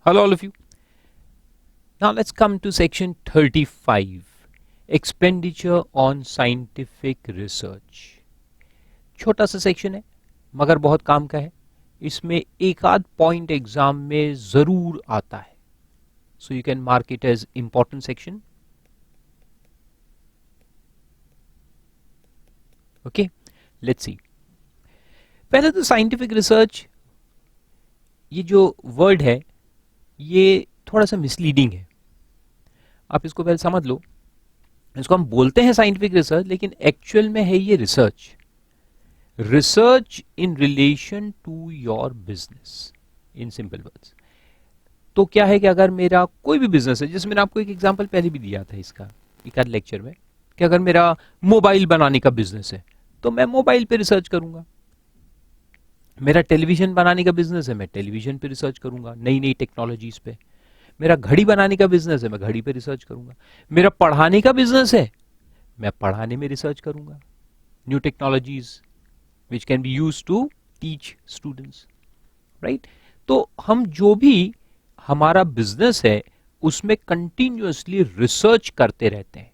Hello, all of you. Now, let's come to section 35, expenditure on scientific research. छोटा सा section है मगर बहुत काम का है. इसमें एक आध पॉइंट एग्जाम में जरूर आता है. So you can mark it as important section. Okay, let's see. पहले तो साइंटिफिक रिसर्च, ये जो वर्ड है ये थोड़ा सा मिसलीडिंग है. आप इसको पहले समझ लो. इसको हम बोलते हैं साइंटिफिक रिसर्च, लेकिन एक्चुअल में है ये research in relation to your business, in simple words. तो क्या है कि अगर मेरा कोई भी बिजनेस है, जैसे मैंने आपको एक एग्जांपल पहले भी दिया था इसका एक आध लेक्चर में, कि अगर मेरा मोबाइल बनाने का बिजनेस है तो मैं मोबाइल पे रिसर्च करूंगा. मेरा टेलीविजन बनाने का बिजनेस है, मैं टेलीविजन पे रिसर्च करूंगा, नई नई टेक्नोलॉजीज पे. मेरा घड़ी बनाने का बिजनेस है, मैं घड़ी पे रिसर्च करूंगा. मेरा पढ़ाने का बिजनेस है, मैं पढ़ाने में रिसर्च करूंगा, new technologies which can be used to teach students, right. तो हम जो भी हमारा बिजनेस है उसमें कंटिन्यूअसली रिसर्च करते रहते हैं,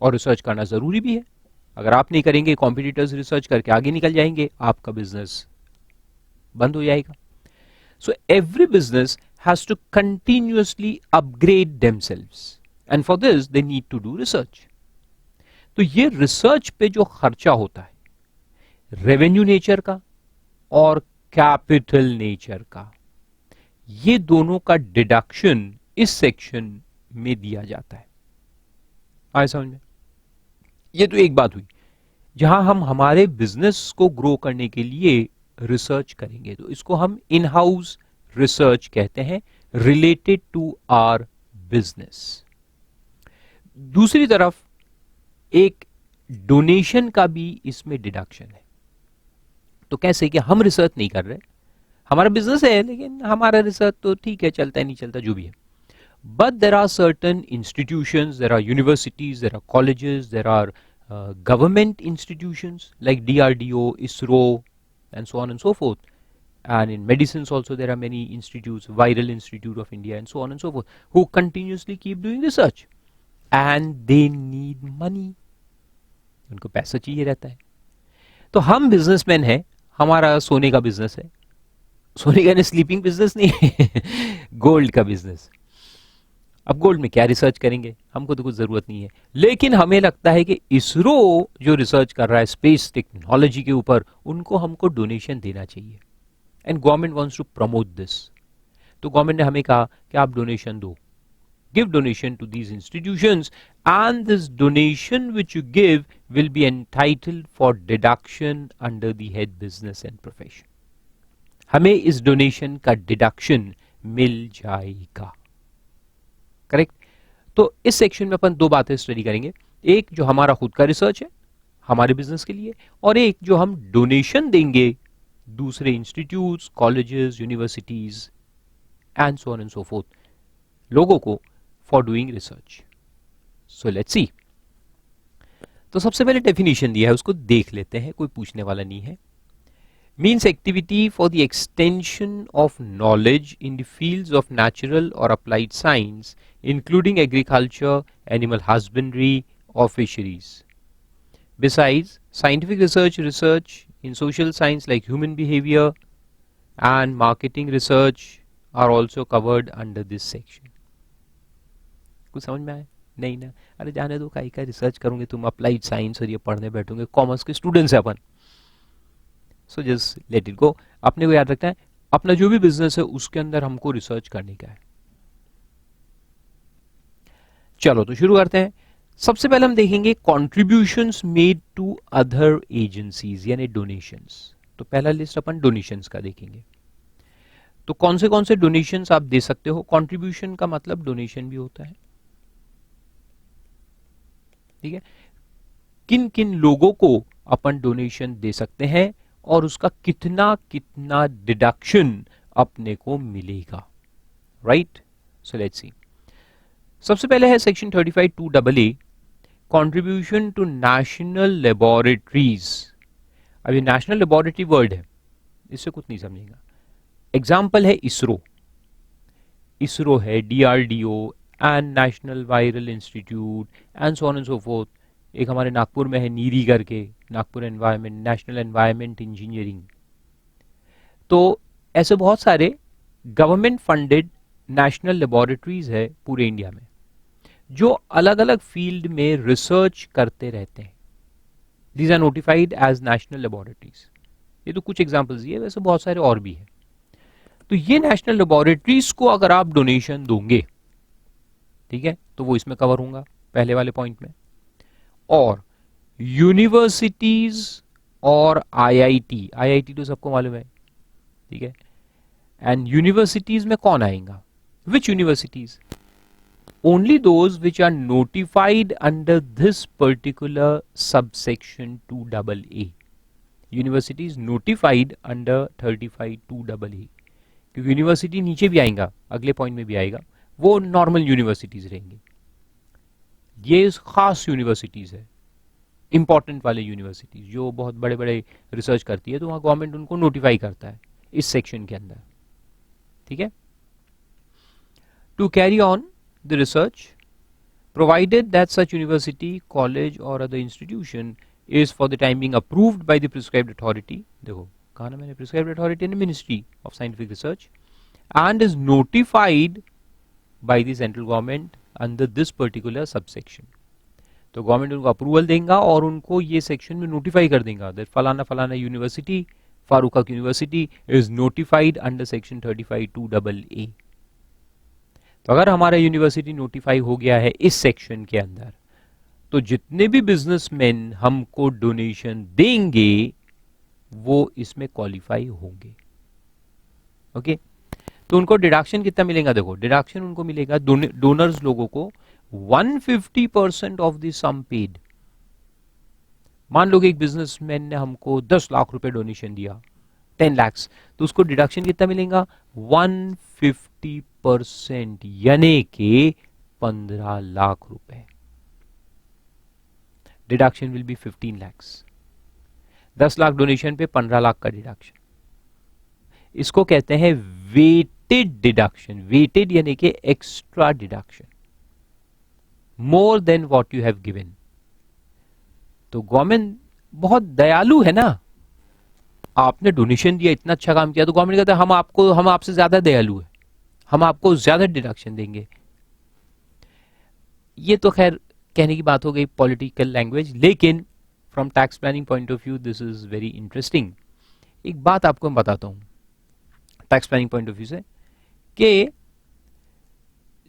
और रिसर्च करना जरूरी भी है. अगर आप नहीं करेंगे, कॉम्पिटिटर्स रिसर्च करके आगे निकल जाएंगे, आपका बिजनेस बंद हो जाएगा. So every business has to continuously upgrade themselves, and for this they need to do research. तो ये रिसर्च पे जो खर्चा होता है रेवेन्यू नेचर का और कैपिटल नेचर का, ये दोनों का डिडक्शन इस सेक्शन में दिया जाता है. आए समझ में? ये तो एक बात हुई जहां हम हमारे बिजनेस को ग्रो करने के लिए रिसर्च करेंगे, तो इसको हम इन हाउस रिसर्च कहते हैं, रिलेटेड टू आवर बिजनेस. दूसरी तरफ एक डोनेशन का भी इसमें डिडक्शन है. तो कैसे कि हम रिसर्च नहीं कर रहे, हमारा बिजनेस है लेकिन हमारा रिसर्च तो ठीक है, चलता है नहीं चलता जो भी है, but there are certain institutions, there are universities, there are colleges, there are government institutions like DRDO, ISRO, and so on and so forth. And in medicines also there are many institutes, Viral Institute of India and so on and so forth, who continuously keep doing research, and they need money. उनको पैसा चाहिए रहता है. तो हम businessman हैं, हमारा सोने का बिजनेस है. सोने का स्लीपिंग बिजनेस नहीं है, गोल्ड का बिजनेस. अब गोल्ड में क्या रिसर्च करेंगे, हमको तो कुछ जरूरत नहीं है, लेकिन हमें लगता है कि इसरो जो रिसर्च कर रहा है स्पेस टेक्नोलॉजी के ऊपर, उनको हमको डोनेशन देना चाहिए, and government wants to promote this. तो गवर्नमेंट ने हमें कहा कि आप डोनेशन दो, give donation to these institutions, and this donation which you give will be entitled for deduction under the head business and profession. हमें इस डोनेशन का डिडक्शन मिल जाएगा. करेक्ट. तो इस सेक्शन में अपन दो बातें स्टडी करेंगे, एक जो हमारा खुद का रिसर्च है हमारे बिजनेस के लिए, और एक जो हम डोनेशन देंगे दूसरे institutes, colleges, universities and so on and so fourth, लोगों को for doing research. So let's see. तो सबसे पहले डेफिनेशन दिया है, उसको देख लेते हैं, कोई पूछने वाला नहीं है. means activity for the extension of knowledge in the fields of natural or applied science, including agriculture, animal husbandry, or fisheries. Besides, scientific research in social science like human behavior and marketing research are also covered under this section. कुछ समझ में आया? नहीं ना? अरे जाने दो, काई का रिसर्च करोगे तुम, अप्लाइड साइंस और ये पढ़ने बैठोगे, कॉमर्स के स्टूडेंट्स हैं अपन. So just let it go. अपने को याद रखना है, अपना जो भी बिजनेस है उसके अंदर हमको रिसर्च करने का है. चलो तो शुरू करते हैं. सबसे पहले हम देखेंगे contributions made to other agencies, यानी डोनेशंस. तो पहला लिस्ट अपन डोनेशंस का देखेंगे. तो कौन से डोनेशंस आप दे सकते हो. कॉन्ट्रीब्यूशन का मतलब डोनेशन भी होता है. ठीक है. किन किन लोगों को अपन डोनेशन दे सकते हैं और उसका कितना कितना डिडक्शन अपने को मिलेगा, राइट. So let's see. सबसे पहले है section 35 2AA, contribution to national laboratories. अब ये नेशनल लेबोरेटरी वर्ड है, इससे कुछ नहीं समझेगा. एग्जाम्पल है इसरो. इसरो है, DRDO and national viral institute and so on and so fourth. एक हमारे नागपुर में है नीरी करके, Nagpur environment, national environment engineering. तो ऐसे बहुत सारे गवर्नमेंट फंडेड नेशनल लेबोरेटरीज है पूरे इंडिया में, जो अलग अलग फील्ड में रिसर्च करते रहते हैं। These are notified as national laboratories. ये तो कुछ एग्जांपल्स दिए, वैसे बहुत सारे और भी हैं। तो ये नेशनल लेबोरेटरीज को अगर आप डोनेशन दोगे, ठीक है, तो वो इसमें कवर होगा पहले वाले पॉइंट में। और यूनिवर्सिटीज और आईआईटी, आईआईटी तो सबको मालूम है, ठीक है। एंड यूनिवर्सिटीज में कौन आएगा? विच universities? only those which are notified under this particular subsection 2AA. Universities notified under 35 2AA, क्योंकि यूनिवर्सिटी नीचे भी आएगा, अगले पॉइंट में भी आएगा, वो नॉर्मल यूनिवर्सिटीज रहेंगी। ये खास यूनिवर्सिटीज है, इंपॉर्टेंट वाले यूनिवर्सिटीज जो बहुत बड़े बड़े रिसर्च करती है, तो वहां गवर्नमेंट उनको नोटिफाई करता है इस सेक्शन के अंदर, ठीक है। To carry on the research, provided that such university, college or other institution is for the time being approved by the prescribed authority, देखो कहा ना मैंने, prescribed authority and Ministry of Scientific Research, and is notified by the central government under this particular subsection। तो government उनको approval देगा और उनको ये सेक्शन में नोटिफाई कर देगा, दैट फलाना फलाना university, Farooqa university is notified under section 35 2AA। तो अगर हमारा यूनिवर्सिटी नोटिफाई हो गया है इस सेक्शन के अंदर, तो जितने भी बिजनेसमैन हमको डोनेशन देंगे वो इसमें क्वालिफाई होंगे। ओके, तो उनको डिडक्शन कितना मिलेगा? देखो डिडक्शन उनको मिलेगा, डोनर्स लोगों को 150% ऑफ द सम पेड। मान लो कि एक बिजनेसमैन ने हमको 10 लाख रुपए डोनेशन दिया, 10 lakhs, तो उसको डिडक्शन कितना मिलेगा? 150%, यानी कि 15 लाख रुपए। Deduction will B 15 lakhs। 10 lakh donation पे 15 लाख का डिडक्शन, इसको कहते हैं वेटेड डिडक्शन। वेटेड यानी कि extra deduction, more than what you have given. तो गवर्नमेंट बहुत दयालु है ना, आपने डोनेशन दिया, इतना अच्छा काम किया, तो गवर्नमेंट कहता है हम आपसे ज्यादा दयालु है, हम आपको ज्यादा डिडक्शन देंगे। ये तो खैर कहने की बात हो गई पॉलिटिकल लैंग्वेज, लेकिन from tax planning point of view this is very interesting. एक बात आपको मैं बताता हूं tax planning point of view से, कि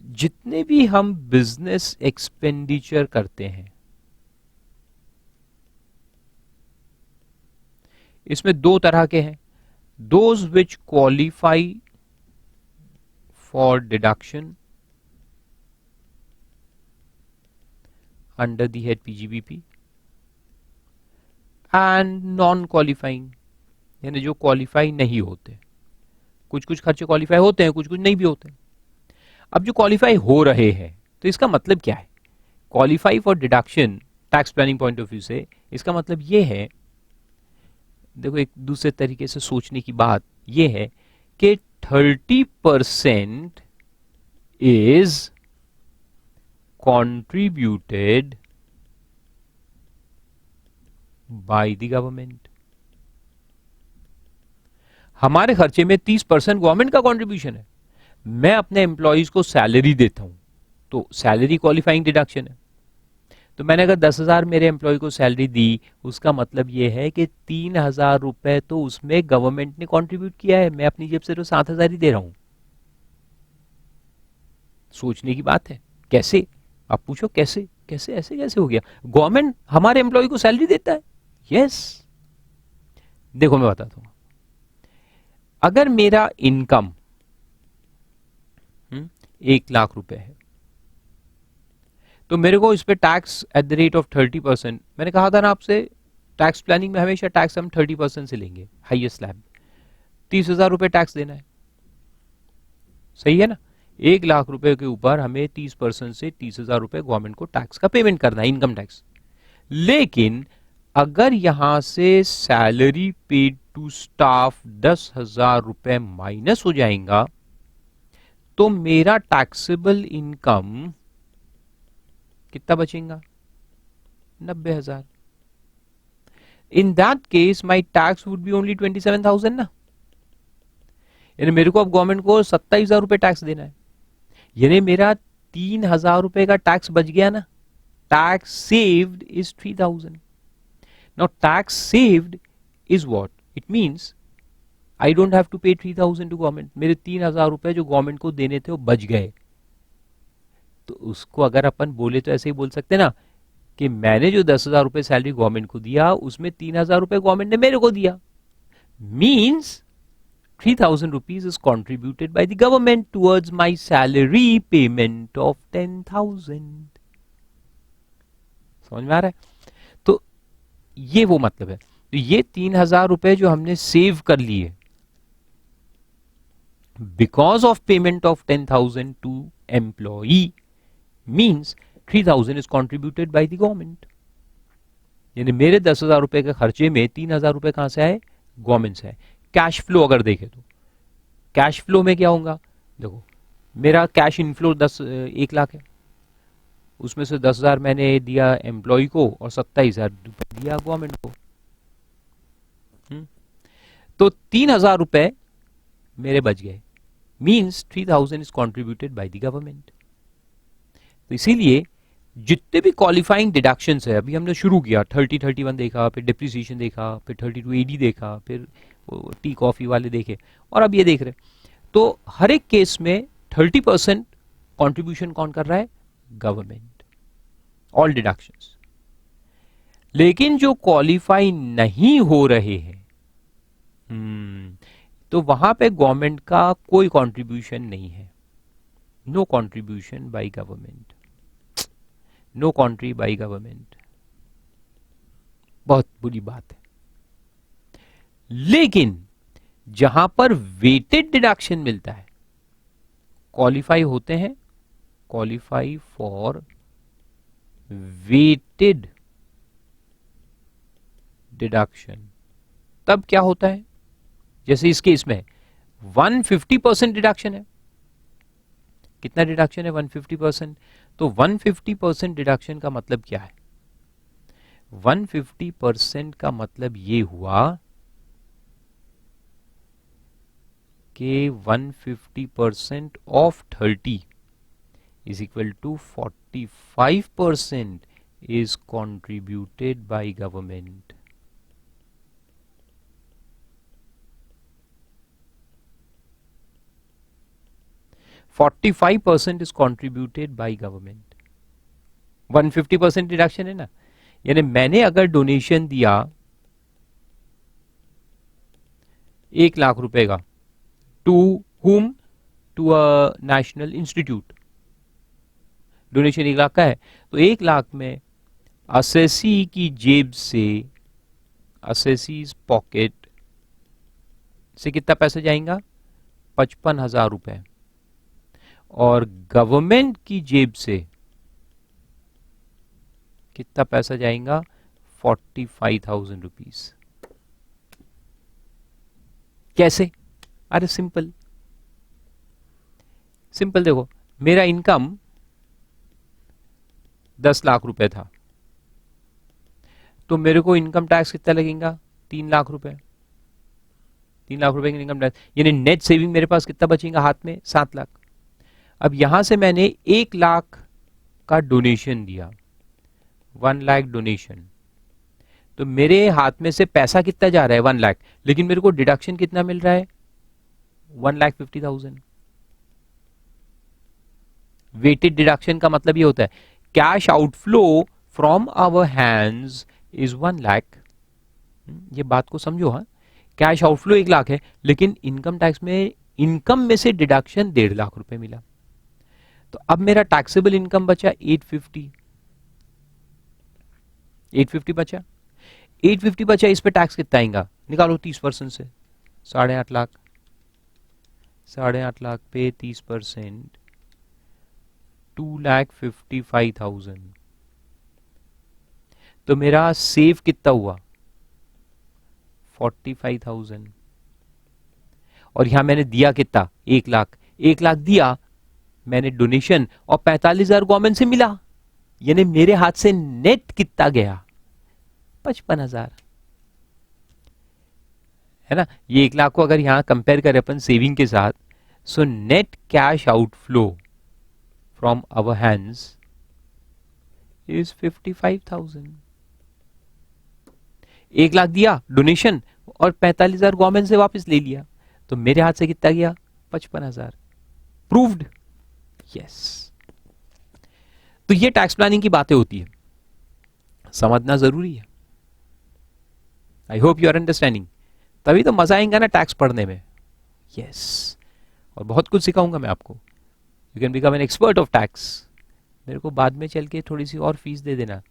जितने भी हम बिजनेस एक्सपेंडिचर करते हैं, इसमें दो तरह के हैं, those which qualify for deduction under the head PGBP and non qualifying, यानी जो क्वालिफाई नहीं होते। कुछ कुछ खर्चे क्वालिफाई होते हैं, कुछ कुछ नहीं भी होते। अब जो क्वालिफाई हो रहे हैं, तो इसका मतलब क्या है? Qualify for deduction tax planning point of view से इसका मतलब यह है, देखो एक दूसरे तरीके से सोचने की बात यह है कि 30% is contributed by the government। हमारे खर्चे में 30% गवर्नमेंट का कंट्रीब्यूशन है। मैं अपने एम्प्लॉइज को सैलरी देता हूं, तो सैलरी क्वालिफाइंग डिडक्शन है। तो मैंने अगर 10,000 मेरे एम्प्लॉय को सैलरी दी, उसका मतलब यह है कि 3,000 रुपए तो उसमें गवर्नमेंट ने कंट्रीब्यूट किया है, मैं अपनी जेब से तो 7,000 ही दे रहा हूं। सोचने की बात है। कैसे? आप पूछो कैसे कैसे ऐसे कैसे हो गया? गवर्नमेंट हमारे एम्प्लॉय को सैलरी देता है। यस, देखो मैं बताता हूं। अगर मेरा इनकम 1 लाख रुपए है, तो मेरे को इस पे tax at the rate of 30%, मैंने कहा था ना आपसे, टैक्स प्लानिंग में हमेशा टैक्स हम 30% से लेंगे, हाईएस्ट स्लैब। 30,000 रुपए टैक्स देना है, सही है ना? 1 लाख रुपए के ऊपर हमें 30% से 30,000 रुपए गवर्नमेंट को टैक्स का पेमेंट करना है, इनकम टैक्स। लेकिन अगर यहां से सैलरी पेड टू स्टाफ 10,000 रुपए माइनस हो जाएगा, तो मेरा टैक्सेबल इनकम कितना बचेगा? 90,000। In that case my tax would be only 27,000 ना, यानी मेरे को अब गवर्नमेंट को 27,000 रुपए टैक्स देना है, यानी मेरा 3,000 रुपए का टैक्स बच गया ना। Tax saved is 3,000। Now tax saved is what it means, I don't have to pay 3,000 to government. मेरे 3,000 रुपए जो गवर्नमेंट को देने थे वो बच गए। तो उसको अगर अपन बोले तो ऐसे ही बोल सकते ना कि मैंने जो 10,000 रुपए सैलरी गवर्नमेंट को दिया उसमें 3,000 रुपए गवर्नमेंट ने मेरे को दिया, means 3,000 rupees is contributed by the government towards my salary payment of 10,000। समझ में आ रहा है? तो ये वो मतलब है। तो ये 3,000 रुपए जो हमने सेव कर लिए because of payment of 10,000 to employee means 3,000 is contributed by the government. यानी मेरे 10,000 रुपए के खर्चे में 3,000 रुपए कहां से आए? गवर्नमेंट से आए। कैश फ्लो अगर देखें तो कैश फ्लो में क्या होगा? देखो मेरा कैश इनफ्लो 1 लाख है, उसमें से 10,000 मैंने दिया एम्प्लॉय को और 27,000 रुपए दिया गवर्नमेंट को। तो 3,000 रुपए मेरे बच गए, means 3,000 is contributed by the government. तो इसीलिए जितने भी क्वालिफाइंग डिडक्शंस है, अभी हमने शुरू किया 30-31 देखा, फिर डिप्रिसिएशन देखा, फिर 32 AD देखा, फिर टी कॉफी वाले देखे और अब ये देख रहे। तो हर एक केस में 30% कंट्रीब्यूशन कौन कर रहा है? Government, all deductions. लेकिन जो क्वालिफाई नहीं हो रहे हैं तो वहां पे गवर्नमेंट का कोई कंट्रीब्यूशन नहीं है। No contribution by government, no country by government. बहुत बुरी बात है। लेकिन जहां पर वेटेड डिडक्शन मिलता है, क्वालिफाई होते हैं, क्वालिफाई फॉर वेटेड डिडक्शन, तब क्या होता है? जैसे इस केस में 150% डिडक्शन है। कितना डिडक्शन है? 150%। तो 150% डिडक्शन का मतलब क्या है? 150% का मतलब ये हुआ कि 150% of 30 is equal to 45% is contributed by government। %45 is contributed by government। 150% deduction है ना, यानी मैंने अगर डोनेशन दिया 1 लाख रुपए का to whom? To a national institute. Donation 1 lakh का है, तो 1 लाख में असेसी की जेब से, असेसीज पॉकेट से कितना पैसा जाएगा? 55,000 रुपए। और गवर्नमेंट की जेब से कितना पैसा जाएगा? 45,000 रुपीज। कैसे? अरे सिंपल सिंपल, देखो मेरा इनकम 10 लाख रुपए था, तो मेरे को इनकम टैक्स कितना लगेगा? 3 लाख रुपए। 3 लाख रुपए की इनकम टैक्स, यानी नेट सेविंग मेरे पास कितना बचेगा हाथ में? 7 लाख। अब यहां से मैंने 1 लाख का डोनेशन दिया, 1 लाख डोनेशन, तो मेरे हाथ में से पैसा कितना जा रहा है? 1 लाख, लेकिन मेरे को डिडक्शन कितना मिल रहा है? 1,50,000। वेटेड डिडक्शन का मतलब ये होता है cash outflow from our hands is 1 lakh. ये बात को समझो। हाँ, कैश आउटफ्लो 1 लाख है, लेकिन इनकम टैक्स में इनकम में से डिडक्शन 1.5 लाख रुपए मिला। तो अब मेरा टैक्सेबल इनकम बचा 850 बचा। 850 बचा, इस पे टैक्स कितना आएगा? निकालो 30% से, 8.5 लाख। 8.5 लाख पे 30%, 2,55,000। तो मेरा सेव कितना हुआ? 45,000। और यहां मैंने दिया कितना? 1 लाख। 1 लाख दिया मैंने डोनेशन और 45,000 गवर्नमेंट से मिला, यानी मेरे हाथ से नेट कितना गया, 55,000, है ना। ये 1 लाख को अगर यहां कंपेयर करें अपन सेविंग के साथ, so net cash outflow from our hands is 55,000। 1 lakh दिया डोनेशन और 45,000 गवर्नमेंट से वापस ले लिया, तो मेरे हाथ से कितना गया, 55,000। Proved, yes. तो ये टैक्स प्लानिंग की बातें होती है, समझना जरूरी है। I hope you are understanding, तभी तो मजा आएगा ना टैक्स पढ़ने में, यस। और बहुत कुछ सिखाऊंगा मैं आपको, you can become an expert of tax. मेरे को बाद में चल के थोड़ी सी और फीस दे देना।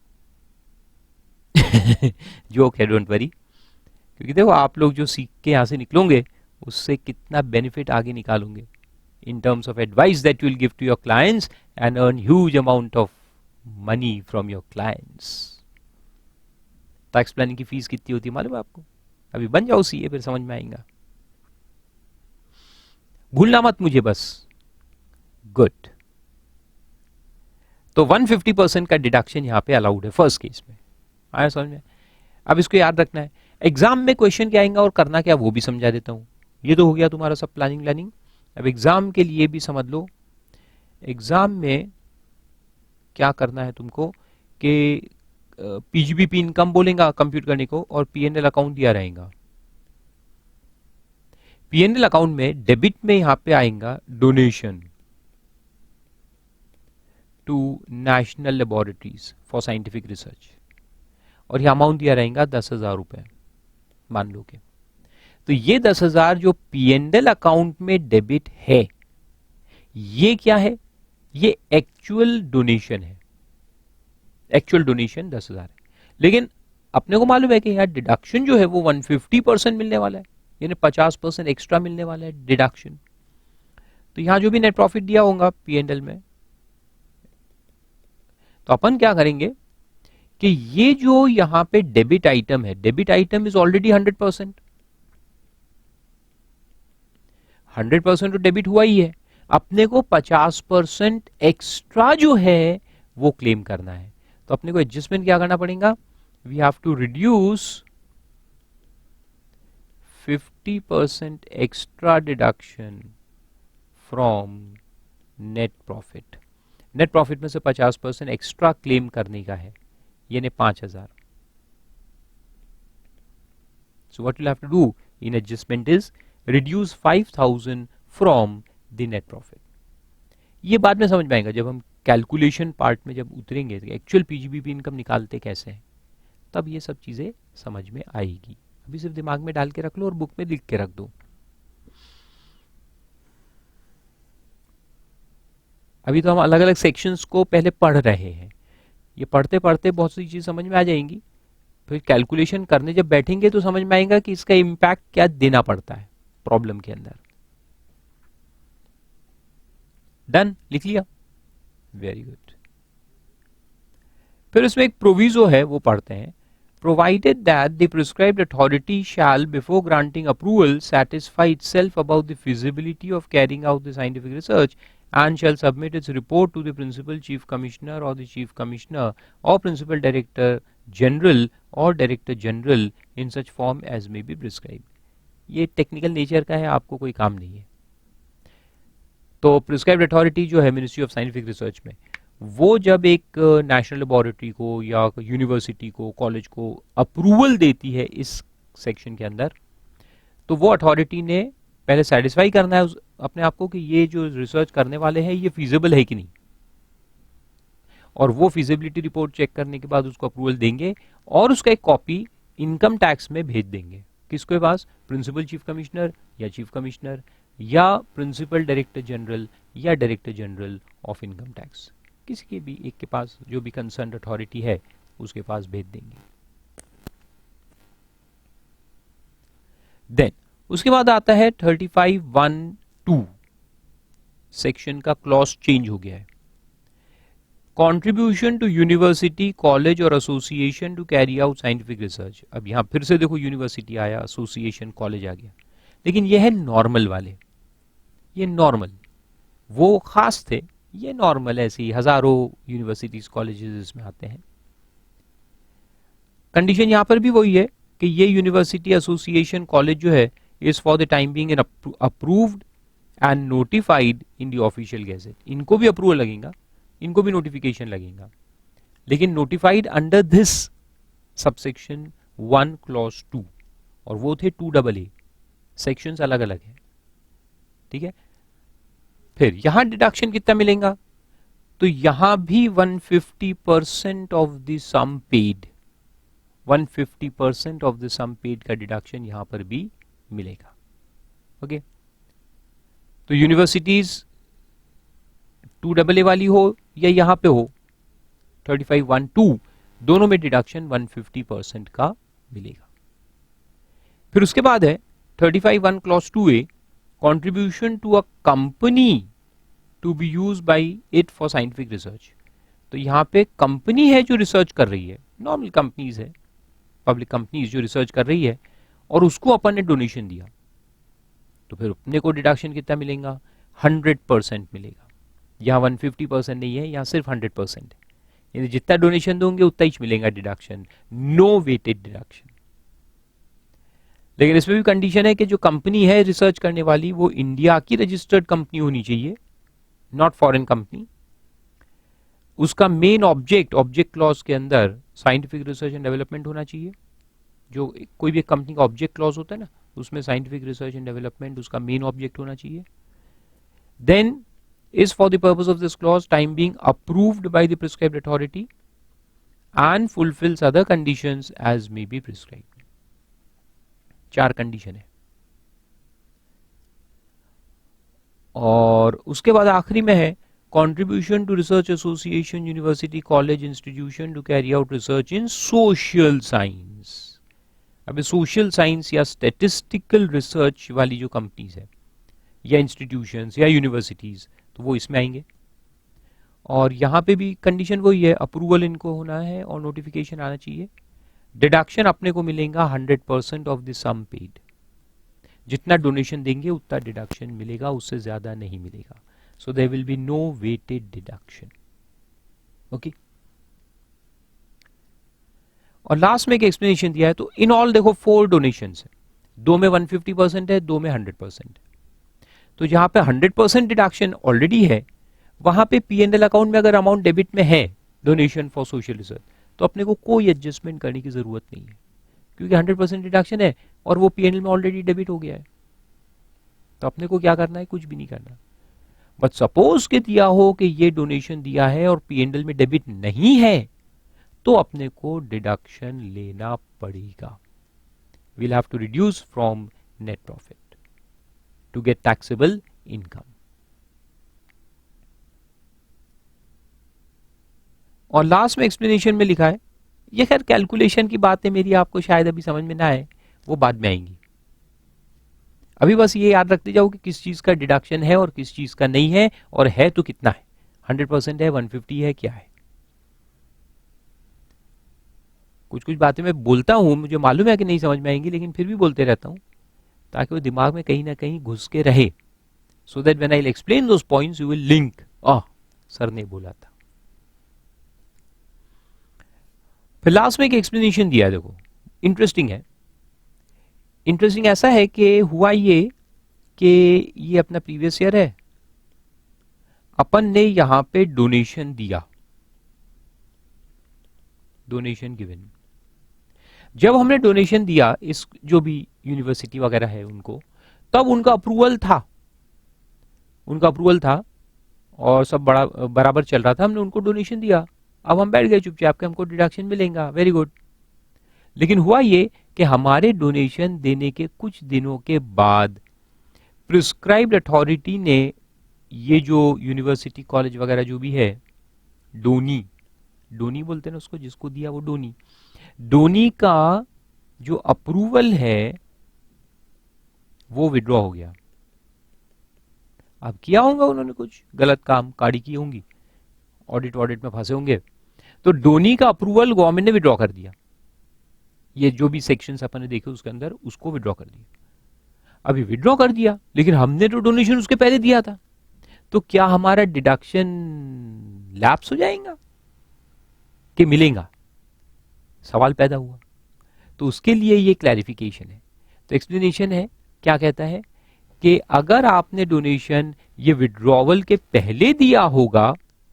जोक है, डोंट वरी, क्योंकि देखो आप लोग जो सीख के यहां से निकलोगे उससे कितना बेनिफिट आगे निकालोगे in terms of advice that you will give to your clients and earn huge amount of money from your clients. Tax planning की फीस कितनी होती है मालूम है आपको? अभी बन जाओ सीए, फिर समझ में आएगा। भूलना मत मुझे बस। गुड। तो 150% का डिडक्शन यहां पे अलाउड है फर्स्ट केस में, आया समझ में? अब इसको याद रखना है, एग्जाम में क्वेश्चन क्या आएगा और करना क्या वो भी समझा देता हूं। ये तो हो गया तुम्हारा सब प्लानिंग। अब एग्जाम के लिए भी समझ लो, एग्जाम में क्या करना है तुमको कि पीजीबीपी इनकम बोलेगा कंप्यूट करने को और पीएनएल अकाउंट दिया रहेगा। पीएनएल अकाउंट में डेबिट में यहां पे आएगा donation to national laboratories for scientific research, और यह अमाउंट दिया रहेगा 10,000 रुपए मान लो के। तो ये 10,000 जो पीएनएल अकाउंट में डेबिट है, ये क्या है? ये एक्चुअल डोनेशन है। एक्चुअल डोनेशन 10,000 है, लेकिन अपने को मालूम है कि यार डिडक्शन जो है वो 150% मिलने वाला है, यानी 50% एक्स्ट्रा मिलने वाला है डिडक्शन। तो यहां जो भी नेट प्रॉफिट दिया होगा पीएनएल में, तो अपन क्या करेंगे कि ये जो यहां पे डेबिट आइटम है, डेबिट आइटम इज ऑलरेडी 100%। 100% तो डेबिट हुआ ही है, अपने को 50% एक्स्ट्रा जो है वो क्लेम करना है। तो अपने को एडजस्टमेंट क्या करना पड़ेगा? We have to reduce 50% extra deduction from net profit. Net profit में से 50% एक्स्ट्रा क्लेम करने का है, यानी 5,000। So what you have to do in adjustment is reduce 5,000 from the net profit। ये बाद में समझ में आएगा जब हम कैलकुलेशन पार्ट में जब उतरेंगे, एक्चुअल पीजीबीपी इनकम निकालते कैसे हैं, तब ये सब चीजें समझ में आएगी। अभी सिर्फ दिमाग में डाल के रख लो और बुक में लिख के रख दो। अभी तो हम अलग अलग सेक्शंस को पहले पढ़ रहे हैं, ये पढ़ते पढ़ते बहुत सी चीज समझ में आ जाएंगी, फिर कैलकुलेशन करने जब बैठेंगे तो समझ में आएगा कि इसका इम्पैक्ट क्या देना पड़ता है प्रॉब्लम के अंदर। डन, लिख लिया, वेरी गुड। फिर उसमें एक प्रोविजो है वो पढ़ते हैं, provided that the prescribed authority shell before granting approval satisfy itself about the feasibility of carrying out the scientific research and shall submit its report to the principal chief commissioner or the chief commissioner or principal director general or director general in such form as may be prescribed। ये technical nature का है, आपको कोई काम नहीं है। तो prescribed authority जो है मिनिस्ट्री ऑफ साइंटिफिक रिसर्च में, वो जब एक नेशनल लेबोरेटरी को या यूनिवर्सिटी को, कॉलेज को अप्रूवल देती है इस सेक्शन के अंदर, तो वो अथॉरिटी ने पहले सेटिस्फाई करना है अपने आप को कि ये जो रिसर्च करने वाले हैं ये फिजिबल है कि नहीं, और वो फिजिबिलिटी रिपोर्ट चेक करने के बाद उसको अप्रूवल देंगे और उसका एक कॉपी इनकम टैक्स में भेज देंगे। किसके पास? प्रिंसिपल चीफ कमिश्नर या चीफ कमिश्नर या प्रिंसिपल डायरेक्टर जनरल या director general of income tax, किसी के भी एक के पास, जो भी कंसर्न अथॉरिटी है उसके पास भेज देंगे। देन उसके बाद आता है 35(1)(2) सेक्शन का क्लॉज चेंज हो गया है। कॉन्ट्रीब्यूशन टू यूनिवर्सिटी, कॉलेज और association to carry out scientific research. अब यहां फिर से देखो यूनिवर्सिटी आया, एसोसिएशन, कॉलेज आ गया, लेकिन यह है नॉर्मल वाले, ये नॉर्मल, वो खास थे, ये नॉर्मल ऐसे ही हजारों यूनिवर्सिटीज कॉलेजेस इसमें आते हैं। कंडीशन यहां पर भी वही है कि ये यूनिवर्सिटी एसोसिएशन कॉलेज जो है is for the time being approved and notified in the official gazette. इनको भी अप्रूवल लगेगा, इनको भी नोटिफिकेशन लगेगा, लेकिन notified under this subsection 1 clause 2, और वो थे 2AA, सेक्शंस अलग अलग है। ठीक है, फिर यहां डिडक्शन कितना मिलेगा, तो यहां भी 150% of the sum paid, 150% of the sum paid का डिडक्शन यहां पर भी मिलेगा। ओके, तो यूनिवर्सिटीज 2AA वाली हो या यहां पे हो 3512, दोनों में डिडक्शन 150% का मिलेगा। फिर उसके बाद है 35(1) clause 2A, contribution to a company to be use by it for scientific research. तो यहां पे कंपनी है जो रिसर्च कर रही है, नॉर्मल कंपनीज है, पब्लिक कंपनीज जो रिसर्च कर रही है, और उसको अपन ने डोनेशन दिया, तो फिर अपने को डिडक्शन कितना मिलेगा, 100% मिलेगा। यहाँ 150% नहीं है, यहाँ सिर्फ 100% है, यानी जितना डोनेशन दोगे उतना ही मिलेगा डिडक्शन, नो वेटेड डिडक्शन। लेकिन इसमें भी कंडीशन है कि जो कंपनी है रिसर्च करने वाली वो इंडिया की रजिस्टर्ड कंपनी होनी चाहिए, नॉट फॉरेन कंपनी। उसका मेन ऑब्जेक्ट क्लॉज के अंदर साइंटिफिक रिसर्च एंड डेवलपमेंट होना चाहिए। जो कोई भी कंपनी का ऑब्जेक्ट क्लॉज होता है ना, उसमें साइंटिफिक रिसर्च एंड डेवलपमेंट उसका मेन ऑब्जेक्ट होना चाहिए। Then is for the purpose of this clause time being approved by the prescribed authority and fulfills other conditions as may be prescribed। 4 condition है। और उसके बाद आखिरी में है contribution to research association university college institution to carry out research in social science। अब social science या statistical research वाली जो कंपनीज है या इंस्टीट्यूशंस या यूनिवर्सिटीज, तो वो इसमें आएंगे। और यहां पे भी कंडीशन वही है, अप्रूवल इनको होना है और नोटिफिकेशन आना चाहिए। डिडक्शन अपने को मिलेगा 100% ऑफ द सम पेड, जितना डोनेशन देंगे उतना डिडक्शन मिलेगा, उससे ज्यादा नहीं मिलेगा। So there will be no weighted deduction. Okay, और लास्ट में एक एक्सप्लेनेशन दिया है। तो इन ऑल देखो 4 डोनेशन है, 2 में 150% है, 2 में 100%। तो जहां पे 100% डिडक्शन ऑलरेडी है, वहां पे P&L अकाउंट में अगर अमाउंट डेबिट में है डोनेशन फॉर सोशल रिसर्च, तो अपने को कोई एडजस्टमेंट करने की जरूरत नहीं है, क्योंकि 100% डिडक्शन है और वो P&L में ऑलरेडी डेबिट हो गया है। तो अपने को क्या करना है, कुछ भी नहीं करना। बट सपोज के दिया हो कि ये डोनेशन दिया है और P&L में डेबिट नहीं है, तो अपने को डिडक्शन लेना पड़ेगा। we'll have to reduce from net profit to get taxable income। और लास्ट में एक्सप्लेनेशन में लिखा है, ये खैर कैलकुलेशन की बात है मेरी, आपको शायद अभी समझ में ना आए, वो बाद में आएंगी। अभी बस ये याद रखते जाओ कि किस चीज का डिडक्शन है और किस चीज का नहीं है, और है तो कितना है, 100% है, 150 है, क्या है। कुछ कुछ बातें मैं बोलता हूं, मुझे मालूम है कि नहीं समझ में आएंगी, लेकिन फिर भी बोलते रहता हूं ताकि वो दिमाग में कहीं ना कहीं घुस के रहे, so that when I will explain those points you will link, sir ने बोला था। फिर लास्ट में एक एक्सप्लेनेशन दिया है, देखो इंटरेस्टिंग है। इंटरेस्टिंग ऐसा है कि हुआ ये कि ये अपना प्रीवियस ईयर है, अपन ने यहां पे डोनेशन दिया, डोनेशन गिवन। जब हमने डोनेशन दिया इस जो भी यूनिवर्सिटी वगैरह है उनको, तब उनका अप्रूवल था, उनका अप्रूवल था और सब बड़ा बराबर चल रहा था, हमने उनको डोनेशन दिया। अब हम बैठ गए चुपचाप के, हमको डिडक्शन मिलेगा, वेरी गुड। लेकिन हुआ ये कि हमारे डोनेशन देने के कुछ दिनों के बाद प्रिस्क्राइब्ड अथॉरिटी ने ये जो यूनिवर्सिटी कॉलेज वगैरह जो भी है, डोनी डोनी बोलते हैं ना उसको, जिसको दिया वो डोनी, डोनी का जो अप्रूवल है वो विड्रॉ हो गया। अब किया होगा उन्होंने कुछ गलत काम, काड़ी की होंगी, ऑडिट में फंसे होंगे, तो डोनी का अप्रूवल गवर्नमेंट ने विड्रॉ कर दिया। ये जो भी सेक्शंस अपन ने देखे उसके अंदर उसको विड्रॉ कर दिया। अभी विड्रॉ कर दिया, लेकिन हमने तो डोनेशन उसके पहले दिया था, तो क्या हमारा डिडक्शन लैप्स हो जाएगा कि मिलेगा? सवाल पैदा हुआ। तो उसके लिए ये क्लैरिफिकेशन है। तो एक्सप्लेनेशन है, क्या कहता है कि अगर आपने डोनेशन ये विड्रॉवल के पहले दिया होगा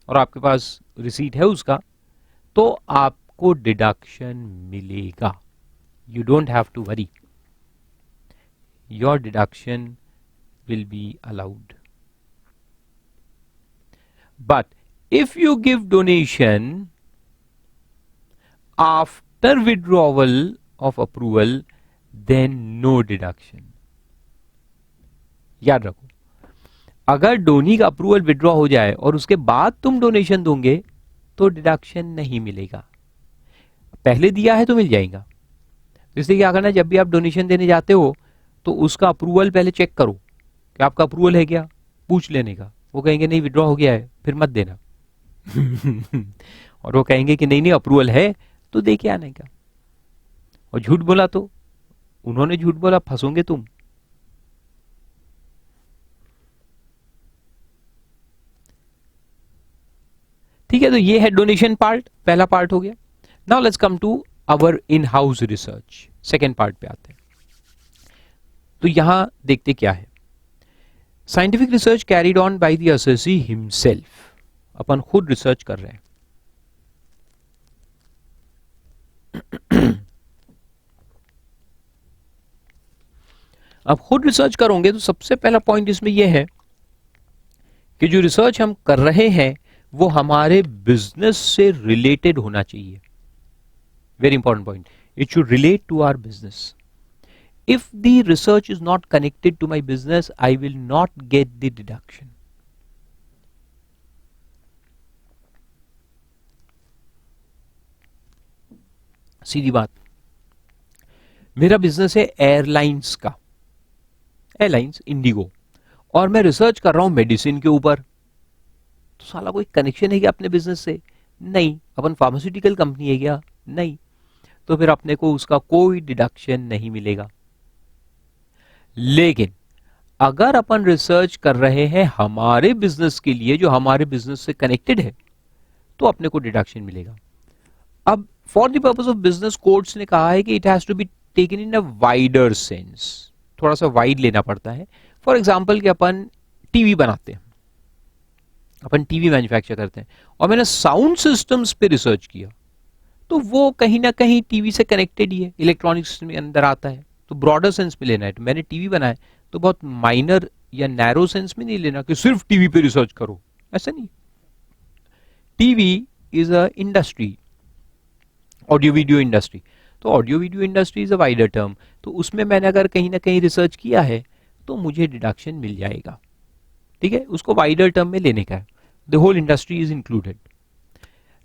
और आपके पास रिसीट है उसका, तो आपको डिडक्शन मिलेगा। You don't have to worry, your deduction will be allowed. But if you give donation after withdrawal of approval, then no deduction। याद रखो, अगर डोनी का अप्रूवल विड्रॉ हो जाए और उसके बाद तुम डोनेशन दोगे तो डिडक्शन नहीं मिलेगा। पहले दिया है तो मिल जाएगा। इसलिए क्या करना, जब भी आप डोनेशन देने जाते हो तो उसका अप्रूवल पहले चेक करो कि आपका अप्रूवल है क्या, पूछ लेने का। वो कहेंगे नहीं विड्रॉ हो गया है, फिर मत देना। और वो कहेंगे कि नहीं नहीं अप्रूवल है, तो दे के आने का। और झूठ बोला तो उन्होंने झूठ बोला, फंसोगे तुम। ठीक है, तो ये है डोनेशन पार्ट, पहला पार्ट हो गया। Now let's come to our in house research, second part पे आते हैं। तो यहां देखते क्या है, scientific research carried on by the assessee himself. अपन खुद रिसर्च कर रहे हैं। अब खुद रिसर्च करोगे तो सबसे पहला पॉइंट इसमें यह है कि जो रिसर्च हम कर रहे हैं वो हमारे बिजनेस से रिलेटेड होना चाहिए। Very important point, it should relate to our business. If the research is not connected to my business, I will not get the deduction. सीधी बात, मेरा बिजनेस है एयरलाइंस का, एयरलाइंस इंडिगो, और मैं रिसर्च कर रहा हूं मेडिसिन के ऊपर। तो साला कोई कनेक्शन है क्या अपने बिजनेस से? नहीं। अपन फार्मास्यूटिकल कंपनी है क्या? नहीं। तो फिर अपने को उसका कोई डिडक्शन नहीं मिलेगा। लेकिन अगर अपन रिसर्च कर रहे हैं हमारे बिजनेस के लिए, जो हमारे बिजनेस से कनेक्टेड है, तो अपने को डिडक्शन मिलेगा। अब for the purpose of business, courts ने कहा है कि it has to be taken in a wider sense, थोड़ा सा वाइड लेना पड़ता है। फॉर एग्जाम्पल कि अपन टीवी बनाते हैं, अपन टीवी मैन्युफैक्चर करते हैं, और मैंने साउंड सिस्टम्स पे रिसर्च किया, तो वो कहीं ना कहीं टीवी से कनेक्टेड ही है, इलेक्ट्रॉनिक्स में अंदर आता है। तो ब्रॉडर सेंस में लेना है। तो मैंने टीवी बनाया, तो बहुत माइनर या नैरो सेंस में नहीं लेना कि सिर्फ टीवी पे रिसर्च करो, ऐसा नहीं। TV is a industry, audio video industry. तो audio video industry is a wider term, तो उसमें मैंने अगर कहीं ना कहीं रिसर्च किया है तो मुझे डिडक्शन मिल जाएगा। ठीक है, उसको वाइडर टर्म में लेने का है। The whole industry is included.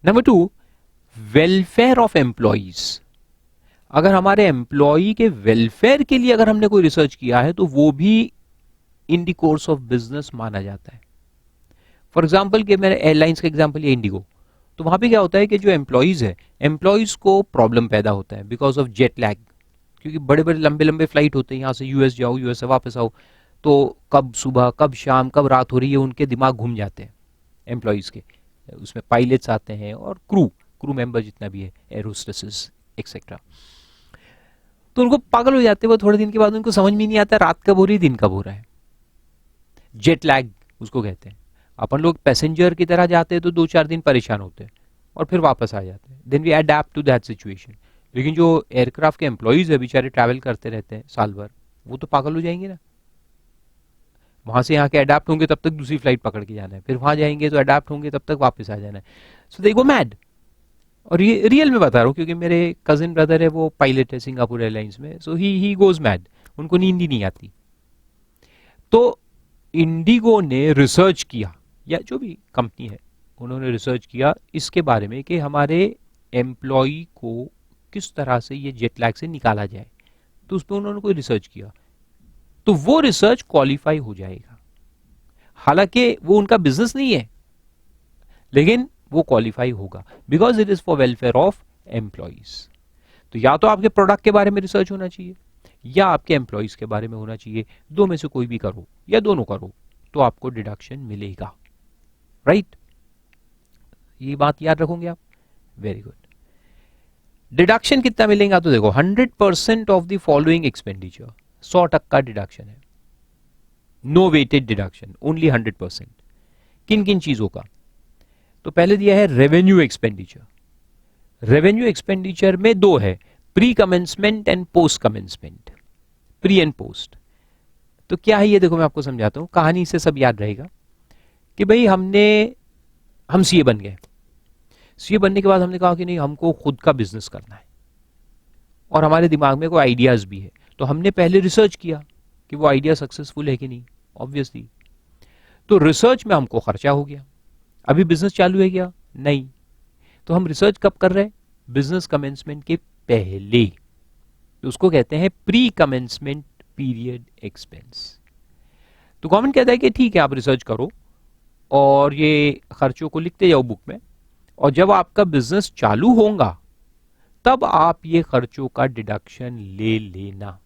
Number 2, welfare of employees. अगर हमारे एम्प्लॉई के वेलफेयर के लिए अगर हमने कोई रिसर्च किया है तो वो भी in the course of business माना जाता है। फॉर एग्जाम्पल कि मैंने एयरलाइंस का एग्जाम्पल या इंडिगो, तो वहां पे क्या होता है कि जो एम्प्लॉइज है, एम्प्लॉइज को प्रॉब्लम पैदा होता है बिकॉज ऑफ जेट लैग, क्योंकि बड़े बड़े लंबे लंबे फ्लाइट होते हैं, यहाँ से यूएस जाओ, यूएस से वापस आओ, तो कब सुबह कब शाम कब रात हो रही है, उनके दिमाग घूम जाते हैं एम्प्लॉइज के। उसमें पायलट्स आते हैं और क्रू मेंबर जितना भी है, एरोस्टेसेस एक्सेट्रा, तो उनको पागल हो जाते हैं। वो थोड़े दिन के बाद उनको समझ में नहीं आता रात कब हो रही है दिन कब हो रहा है। जेट लैग उसको कहते हैं। अपन लोग पैसेंजर की तरह जाते हैं तो 2-4 दिन परेशान होते हैं और फिर वापस आ जाते हैं, then we adapt to that situation. लेकिन जो एयरक्राफ्ट के एम्प्लॉइज है बेचारे, ट्रैवल करते रहते हैं साल भर, वो तो पागल हो जाएंगे ना। वहां से यहाँ के अडेप्ट होंगे तब तक दूसरी फ्लाइट पकड़ के जाना है, फिर वहां जाएंगे तो अडेप्ट होंगे तब तक वापस आ जाना है। सो दे गो मैड। और ये रियल में बता रहा हूँ क्योंकि मेरे कजिन ब्रदर है, वो पायलट है सिंगापुर एयरलाइंस में। सो ही गोज मैड, उनको नींद ही नहीं आती। तो इंडिगो ने रिसर्च किया, या जो भी कंपनी है उन्होंने रिसर्च किया इसके बारे में कि हमारे एम्प्लॉई को किस तरह से ये जेट लैग से निकाला जाए। तो उस पर उन्होंने कोई रिसर्च किया, तो वो रिसर्च क्वालिफाई हो जाएगा। हालांकि वो उनका बिजनेस नहीं है, लेकिन वो क्वालिफाई होगा because it is for welfare of employees. तो या तो आपके प्रोडक्ट के बारे में रिसर्च होना चाहिए या आपके एम्प्लॉइज के बारे में होना चाहिए, दो में से कोई भी करो या दोनों करो, तो आपको डिडक्शन मिलेगा, राइट? ये बात याद रखोगे आप, वेरी गुड। डिडक्शन कितना मिलेगा? तो देखो 100% of the following expenditure, 100% deduction है, नो वेटेड डिडक्शन, ओनली 100%। किन किन चीजों का? तो पहले दिया है रेवेन्यू एक्सपेंडिचर। रेवेन्यू एक्सपेंडिचर में दो है, pre commencement and post commencement, pre and post. तो क्या है ये, देखो मैं आपको समझाता हूं, कहानी से सब याद रहेगा कि भाई हम सीए बन गए। सीए बनने के बाद हमने कहा कि नहीं, हमको खुद का बिजनेस करना है और हमारे दिमाग में कोई आइडियाज भी है, तो हमने पहले रिसर्च किया कि वो आइडिया सक्सेसफुल है कि नहीं, ऑब्वियसली। तो रिसर्च में हमको खर्चा हो गया। अभी बिजनेस चालू है क्या? नहीं। तो हम रिसर्च कब कर रहे हैं? बिजनेस कमेंसमेंट के पहले। तो उसको कहते हैं प्री कमेंसमेंट पीरियड एक्सपेंस। तो गवर्नमेंट कहता है कि ठीक है, आप रिसर्च करो और ये खर्चों को लिखते जाओ बुक में, और जब आपका बिजनेस चालू होगा तब आप ये खर्चों का डिडक्शन ले लेना।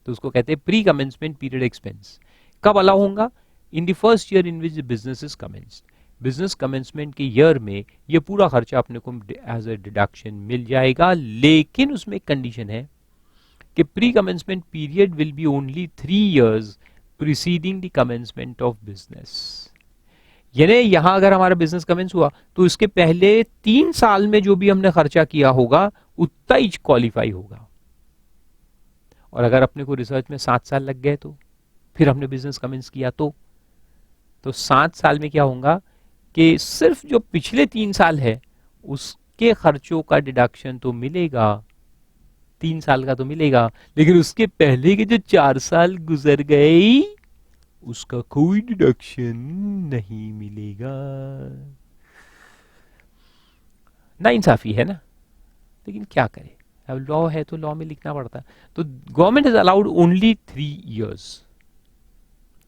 तो उसको कहते हैं प्री कमेंसमेंट पीरियड एक्सपेंस। कब अलाउ होगा? In the first year in which business is commenced. Business commencement के ईयर में ये पूरा खर्चा अपने को एज ए डिडक्शन मिल जाएगा, लेकिन उसमें एक कंडीशन है कि pre commencement period will be only 3 years preceding the commencement of business. यानी यहां अगर हमारा बिजनेस कमेंस हुआ तो इसके पहले 3 साल में जो भी हमने खर्चा किया होगा उतना ही क्वालिफाई होगा। और अगर अपने को रिसर्च में 7 साल लग गए तो फिर हमने बिजनेस कमेंस किया तो 7 साल में क्या होगा कि सिर्फ जो पिछले 3 साल है उसके खर्चों का डिडक्शन तो मिलेगा, 3 साल का तो मिलेगा, लेकिन उसके पहले के जो 4 साल गुजर गए उसका कोई डिडक्शन नहीं मिलेगा। ना इंसाफी है ना, लेकिन क्या करें, अब लॉ है तो लॉ में लिखना पड़ता है। तो government is allowed only 3 years,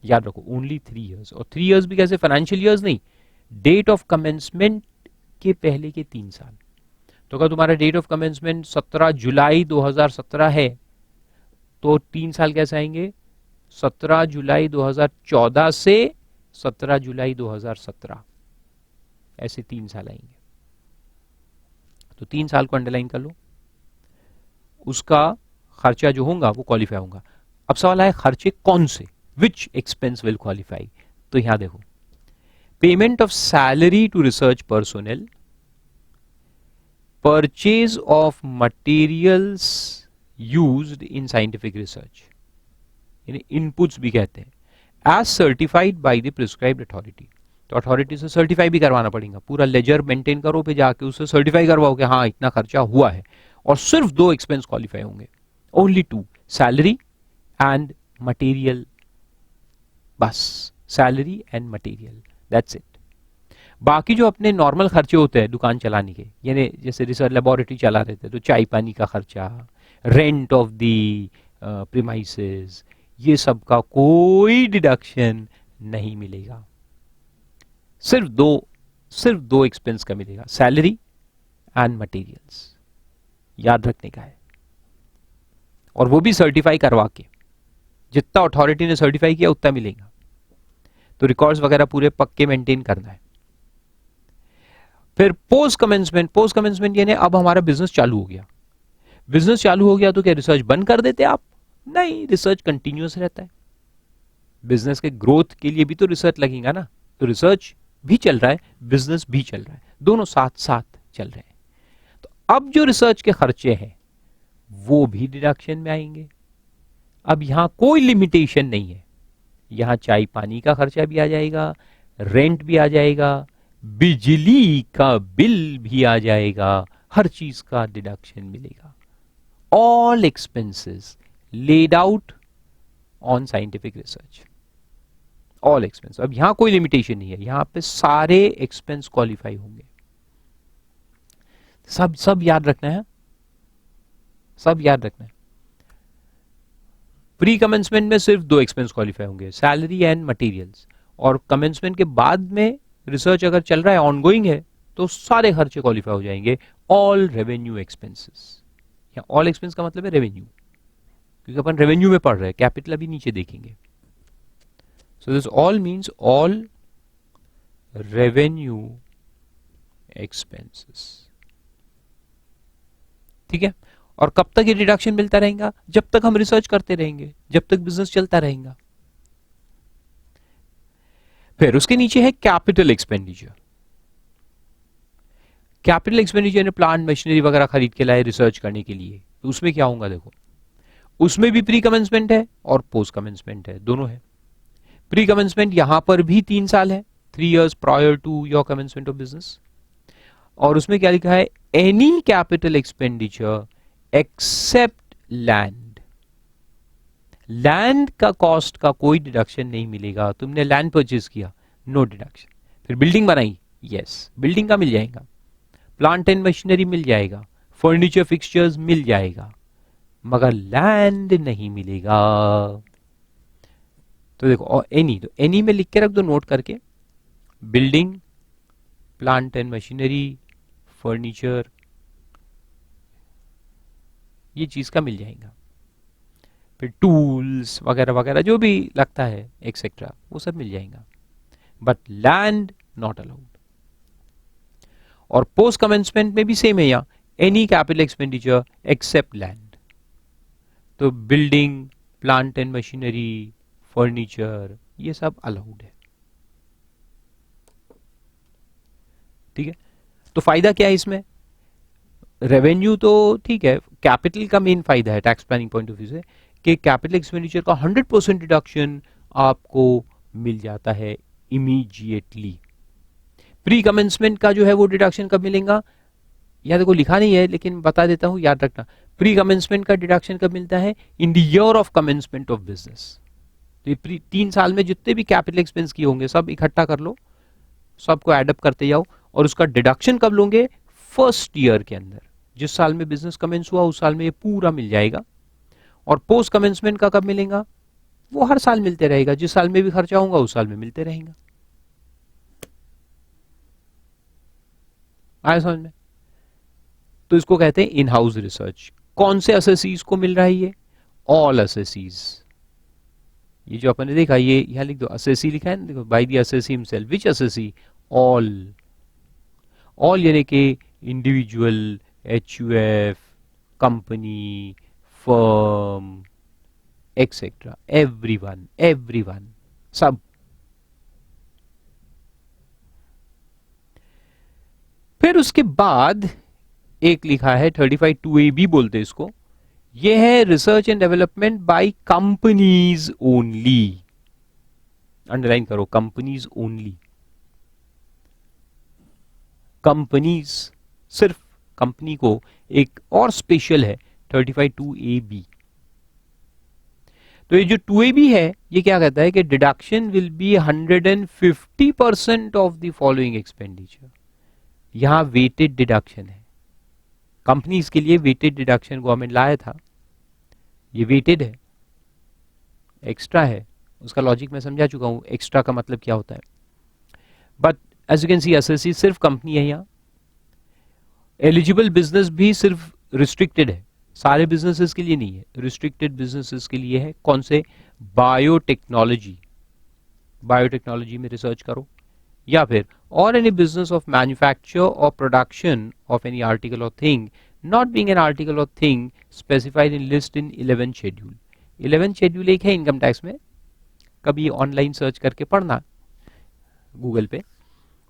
याद रखो, ओनली 3 years। और 3 years भी कैसे? फाइनेंशियल ईयर्स नहीं, डेट ऑफ कमेंसमेंट के पहले के 3 साल। तो अगर तुम्हारा डेट ऑफ कमेंसमेंट 17 जुलाई 2017 है तो 3 साल कैसे आएंगे? 17 जुलाई 2014 से 17 जुलाई 2017, ऐसे 3 साल आएंगे। तो 3 साल को अंडरलाइन कर लो, उसका खर्चा जो होगा वो क्वालिफाई होगा। अब सवाल है खर्चे कौन से, विच एक्सपेंस विल क्वालिफाई? तो यहां देखो, payment of salary to research personnel, purchase of materials used in scientific research, यानी इनपुट्स भी कहते हैं, as certified by the prescribed authority. तो अथॉरिटी से सर्टिफाई भी करवाना पड़ेगा, पूरा लेजर मेंटेन करो, पे जाके उससे सर्टिफाई करवाओ कि हाँ इतना खर्चा हुआ है। और सिर्फ 2 एक्सपेंस क्वालिफाई होंगे, ओनली 2, सैलरी एंड मटेरियल, बस salary and material, that's it. बाकी जो अपने नॉर्मल खर्चे होते हैं दुकान चलाने के, यानी जैसे रिसर्च लेबोरेटरी चला रहे थे तो चाय पानी का खर्चा, रेंट ऑफ द प्रीमाइसेस, ये सब का कोई डिडक्शन नहीं मिलेगा। सिर्फ दो एक्सपेंस का मिलेगा, सैलरी एंड मटेरियल्स, याद रखने का है। और वो भी सर्टिफाई करवा के, जितना अथॉरिटी ने सर्टिफाई किया उतना मिलेगा। तो रिकॉर्ड्स वगैरह पूरे पक्के मेंटेन करना है। फिर पोस्ट कमेंसमेंट यानी अब हमारा बिजनेस चालू हो गया। बिजनेस चालू हो गया तो क्या रिसर्च बंद कर देते आप? नहीं, रिसर्च कंटिन्यूअस रहता है। बिजनेस के ग्रोथ के लिए भी तो रिसर्च लगेगा ना, तो रिसर्च भी चल रहा है, बिजनेस भी चल रहा है, दोनों साथ साथ चल रहे हैं। तो अब जो रिसर्च के खर्चे हैं वो भी डिडक्शन में आएंगे। अब यहां कोई लिमिटेशन नहीं है, यहां चाय पानी का खर्चा भी आ जाएगा, रेंट भी आ जाएगा, बिजली का बिल भी आ जाएगा, हर चीज का डिडक्शन मिलेगा। All expenses laid out on scientific research, all expense. अब यहां कोई लिमिटेशन नहीं है, यहां पे सारे एक्सपेंस क्वालिफाई होंगे। सब याद रखना है, सब याद रखना है। प्री कमेंसमेंट में सिर्फ 2 एक्सपेंस क्वालिफाई होंगे, सैलरी एंड मटेरियल्स। और कमेंसमेंट के बाद में रिसर्च अगर चल रहा है, ऑनगोइंग है, तो सारे खर्चे क्वालिफाई हो जाएंगे, ऑल रेवेन्यू एक्सपेंसेस। या ऑल एक्सपेंस का मतलब है रेवेन्यू, क्योंकि अपन रेवेन्यू में पढ़ रहे हैं, कैपिटल अभी नीचे देखेंगे। So this all means all revenue expenses. ठीक है, और कब तक ये डिडक्शन मिलता रहेगा? जब तक हम रिसर्च करते रहेंगे, जब तक बिजनेस चलता रहेगा। फिर उसके नीचे है कैपिटल एक्सपेंडिचर। कैपिटल एक्सपेंडिचर ने प्लांट मशीनरी वगैरह खरीद के लाए रिसर्च करने के लिए, तो उसमें क्या होगा? देखो, उसमें भी प्री कमेंसमेंट है और पोस्ट कमेंसमेंट है, दोनों है। प्री कमेंसमेंट यहां पर भी 3 साल है, 3 years prior to your commencement of business. और उसमें क्या लिखा है? Any capital expenditure except land. Land का कॉस्ट का कोई डिडक्शन नहीं मिलेगा। तुमने लैंड परचेज किया, नो डिडक्शन। फिर बिल्डिंग बनाई, यस, बिल्डिंग का मिल जाएगा। प्लांट एंड मशीनरी मिल जाएगा, फर्नीचर फिक्सचर्स मिल जाएगा, मगर लैंड नहीं मिलेगा। तो देखो, एनी, तो एनी में लिख के रख दो नोट करके, building, plant and machinery, furniture, ये चीज का मिल जाएगा। फिर टूल्स वगैरह वगैरह जो भी लगता है एक्सेट्रा, वो सब मिल जाएगा, बट लैंड नॉट अलाउड। और पोस्ट कमेंसमेंट में भी सेम है, यहां any capital expenditure except land. तो building, plant and machinery, furniture, ये सब अलाउड है। ठीक है, तो फायदा क्या है इसमें? रेवेन्यू तो ठीक है, कैपिटल का मेन फायदा है tax planning point of view से कि कैपिटल एक्सपेंडिचर का 100% डिडक्शन आपको मिल जाता है इमीडिएटली। प्री कमेंसमेंट का जो है वो डिडक्शन कब मिलेगा? या देखो लिखा नहीं है लेकिन बता देता हूं, याद रखना। प्री कमेंसमेंट का डिडक्शन कब मिलता है? In the year of commencement of business. तो ये 3 साल में जितने भी कैपिटल एक्सपेंस किए होंगे सब इकट्ठा कर लो, सबको एडअप करते जाओ, और उसका डिडक्शन कब लोगे? फर्स्ट ईयर के अंदर, जिस साल में बिजनेस कमेंस हुआ उस साल में ये पूरा मिल जाएगा। और पोस्ट कमेंसमेंट का कब मिलेगा? वो हर साल मिलते रहेगा, जिस साल में भी खर्चा होगा उस साल में मिलते रहेगा। आया समझ में? तो इसको कहते हैं इन हाउस रिसर्च। कौन से असेसीज को मिल रहा है ये? All assessees. ये जो अपन ने देखा, ये यहां लिख दो, असेसी लिखा है ना, देखो, bye the assessee himself. Which assessee? All. All यानी कि individual, HUF, company, firm, etcetera, everyone, everyone, सब। फिर उसके बाद एक लिखा है 35(2)(a)(b) बोलते हैं इसको। ये है research and development by companies only. Underline करो, कंपनीज ओनली। कंपनीज, सिर्फ कंपनी को। एक और स्पेशल है 35(2)(a)(b). तो ये जो 2AB है ये क्या कहता है कि deduction will B 150% of the following expenditure. यहां वेटेड डिडक्शन है, कंपनीज के लिए वेटेड डिडक्शन गवर्नमेंट लाया था, ये वेटेड है, एक्स्ट्रा है। उसका लॉजिक मैं समझा चुका हूं, एक्स्ट्रा का मतलब क्या होता है। But as you can see SSC सिर्फ कंपनी है यहाँ। एलिजिबल बिजनेस भी सिर्फ रिस्ट्रिक्टेड है, सारे बिजनेसेस के लिए नहीं है, रिस्ट्रिक्टेड बिजनेसेस के लिए है। कौन से? बायोटेक्नोलॉजी, बायोटेक्नोलॉजी में रिसर्च करो, या फिर और एनी बिजनेस ऑफ मैन्युफैक्चर और प्रोडक्शन ऑफ एनी आर्टिकल और thing not being an article और thing specified in list in 11th schedule. 11th schedule एक है इनकम टैक्स में, कभी ऑनलाइन सर्च करके पढ़ना गूगल पे।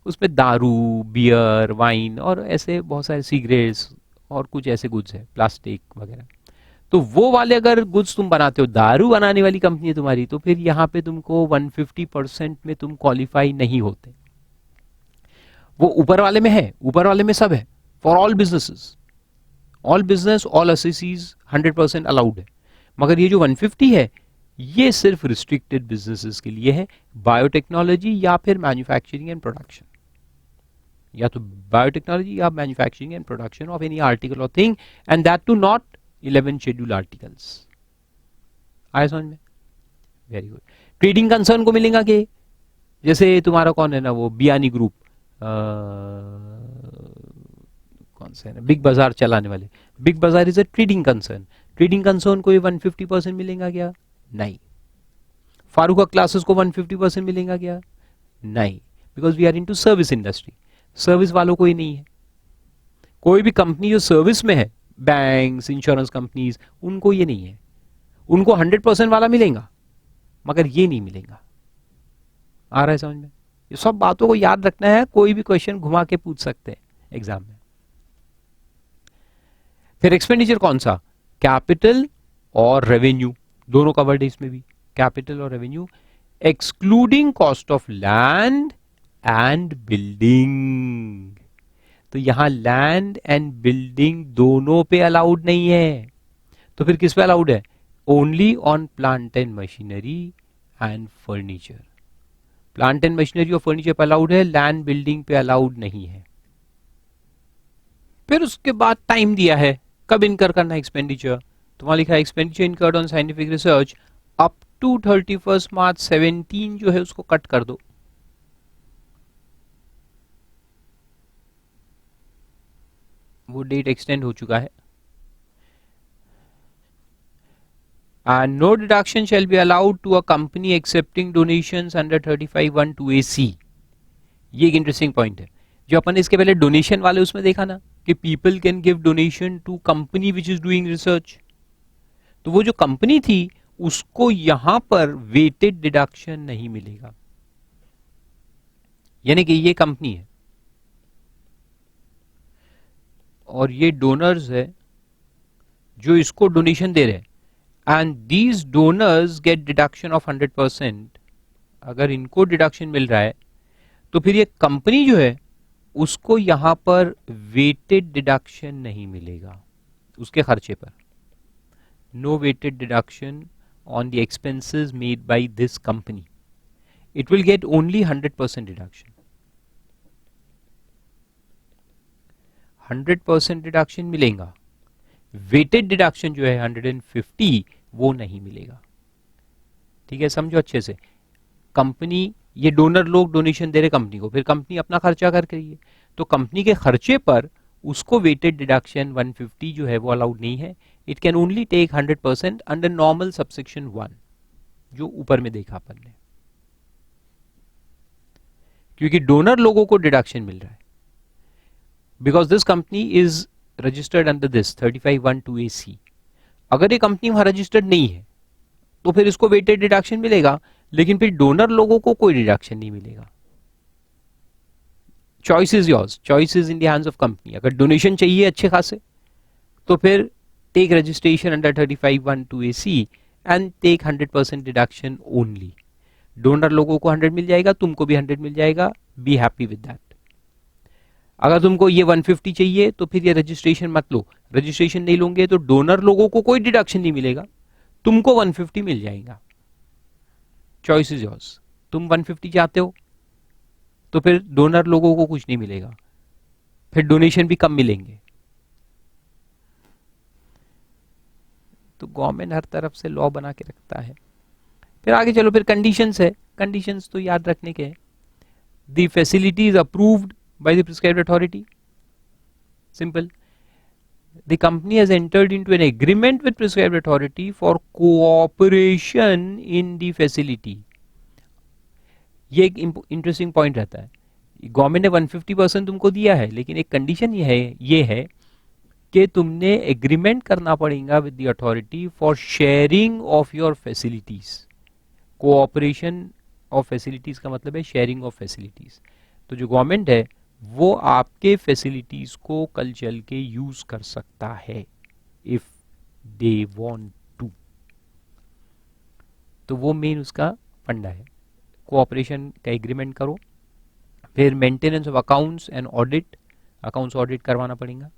उसमें दारू, बियर, वाइन और ऐसे बहुत सारे सिगरेट्स और कुछ ऐसे गुड्स है, प्लास्टिक वगैरह। तो वो वाले अगर गुड्स तुम बनाते हो, दारू बनाने वाली कंपनी है तुम्हारी, तो फिर यहाँ पे तुमको 150% में तुम क्वालिफाई नहीं होते। वो ऊपर वाले में है, ऊपर वाले में सब है, for all businesses, all business, all एसएससीज 100% अलाउड है। मगर ये जो 150 है ये सिर्फ रिस्ट्रिक्टेड बिजनेसेस के लिए है, बायोटेक्नोलॉजी या फिर मैन्युफैक्चरिंग एंड प्रोडक्शन, या तो बायोटेक्नोलॉजी या manufacturing and production of any article और thing, and that too not 11th schedule articles. आया समझ में? Very good. ट्रेडिंग कंसर्न को मिलेगा कि जैसे तुम्हारा कौन है ना, वो बियानी ग्रुप, कौन से है ना, बिग बाजार चलाने वाले, बिग बाजार is a trading concern. Trading concern को ये 150% मिलेगा क्या? नहीं। फारूक का क्लासेस को 150% मिलेगा क्या? नहीं, because we are into service industry. Service वालों को ही नहीं है। कोई भी कंपनी जो सर्विस में है, बैंक्स, इंश्योरेंस कंपनीज, उनको ये नहीं है। उनको 100% वाला मिलेगा, मगर ये नहीं मिलेगा। आ रहा है समझ में? ये सब बातों को याद रखना है, कोई भी क्वेश्चन घुमा के पूछ सकते हैं एग्जाम में। फिर एक्सपेंडिचर कौन सा? कैपिटल और रेवेन्यू, दोनों का वर्ड है इसमें भी, कैपिटल और revenue, excluding cost of land and building. तो यहां लैंड एंड बिल्डिंग दोनों पे अलाउड नहीं है, तो फिर किस पे अलाउड है? Only on plant and machinery and furniture. Plant and machinery और फर्नीचर पे अलाउड है, लैंड बिल्डिंग पे अलाउड नहीं है। फिर उसके बाद टाइम दिया है कब इनकर करना है एक्सपेंडिचर, तो वहां लिखा है expenditure incurred on scientific research up to 31 March 17 जो है उसको कट कर दो। वो डेट एक्सटेंड हो चुका है। And no deduction shall be allowed to a company accepting donations under 35(1)(2)(a)(c)। ये एक इंटरेस्टिंग पॉइंट है, जो अपन इसके पहले डोनेशन वाले उसमें देखा ना कि people can give donation to company which is doing research, तो वो जो कंपनी थी उसको यहां पर वेटेड डिडक्शन नहीं मिलेगा। यानी कि ये कंपनी है और ये डोनर्स है जो इसको डोनेशन दे रहे हैं, and these donors get deduction of 100%। अगर इनको डिडक्शन मिल रहा है तो फिर ये कंपनी जो है उसको यहां पर वेटेड डिडक्शन नहीं मिलेगा उसके खर्चे पर। No weighted deduction on the expenses made by this company, it will get only 100% deduction. 100% deduction मिलेगा, वेटेड डिडक्शन जो है 150 वो नहीं मिलेगा। ठीक है, समझो अच्छे से। कंपनी, ये डोनर लोग डोनेशन दे रहे कंपनी को, फिर कंपनी अपना खर्चा कर रही है, तो कंपनी के खर्चे पर उसको वेटेड डिडक्शन 150 जो है वो अलाउड नहीं है। It can only take 100% under normal subsection 1 जो ऊपर में देखा अपन ने, क्योंकि डोनर लोगों को डिडक्शन मिल रहा है। Because this company is registered under this 35(1)(2)(a)(c)। अगर ये कंपनी वहां रजिस्टर्ड नहीं है तो फिर इसको वेटेड डिडक्शन मिलेगा, लेकिन फिर डोनर लोगों को कोई डिडक्शन नहीं मिलेगा। Choice is yours, choice is in the hands of company. अगर डोनेशन चाहिए अच्छे खासे तो फिर take registration under 35(1)(2)(a)(c) and take 100% deduction only. Donor लोगों को 100 मिल जाएगा, तुमको भी 100 मिल जाएगा, बी हैप्पी विद दैट। अगर तुमको ये 150 चाहिए तो फिर ये रजिस्ट्रेशन मत लो। रजिस्ट्रेशन नहीं लोगे तो डोनर लोगों को कोई डिडक्शन नहीं मिलेगा, तुमको 150 मिल जाएगा। Choice is yours. तुम 150 चाहते हो तो फिर डोनर लोगों को कुछ नहीं मिलेगा, फिर डोनेशन भी कम मिलेंगे। तो गवर्नमेंट हर तरफ से लॉ बना के रखता है। फिर आगे चलो, फिर कंडीशंस है। कंडीशंस तो याद रखने के हैं। The facility is approved by the prescribed authority. Simple. The company has entered into an agreement with prescribed authority for cooperation in the facility. ये एक इंटरेस्टिंग पॉइंट रहता है। गवर्नमेंट ने 150% तुमको दिया है, लेकिन एक कंडीशन ये है कि तुमने एग्रीमेंट करना पड़ेगा with the authority for sharing of your facilities. Cooperation of facilities का मतलब है शेयरिंग ऑफ फैसिलिटीज। तो जो गवर्नमेंट है वो आपके फैसिलिटीज को कल चल के यूज कर सकता है इफ दे वांट टू। तो वो मेन उसका फंडा है। कोऑपरेशन का एग्रीमेंट करो, फिर maintenance of accounts and audit, accounts audit करवाना पड़ेगा,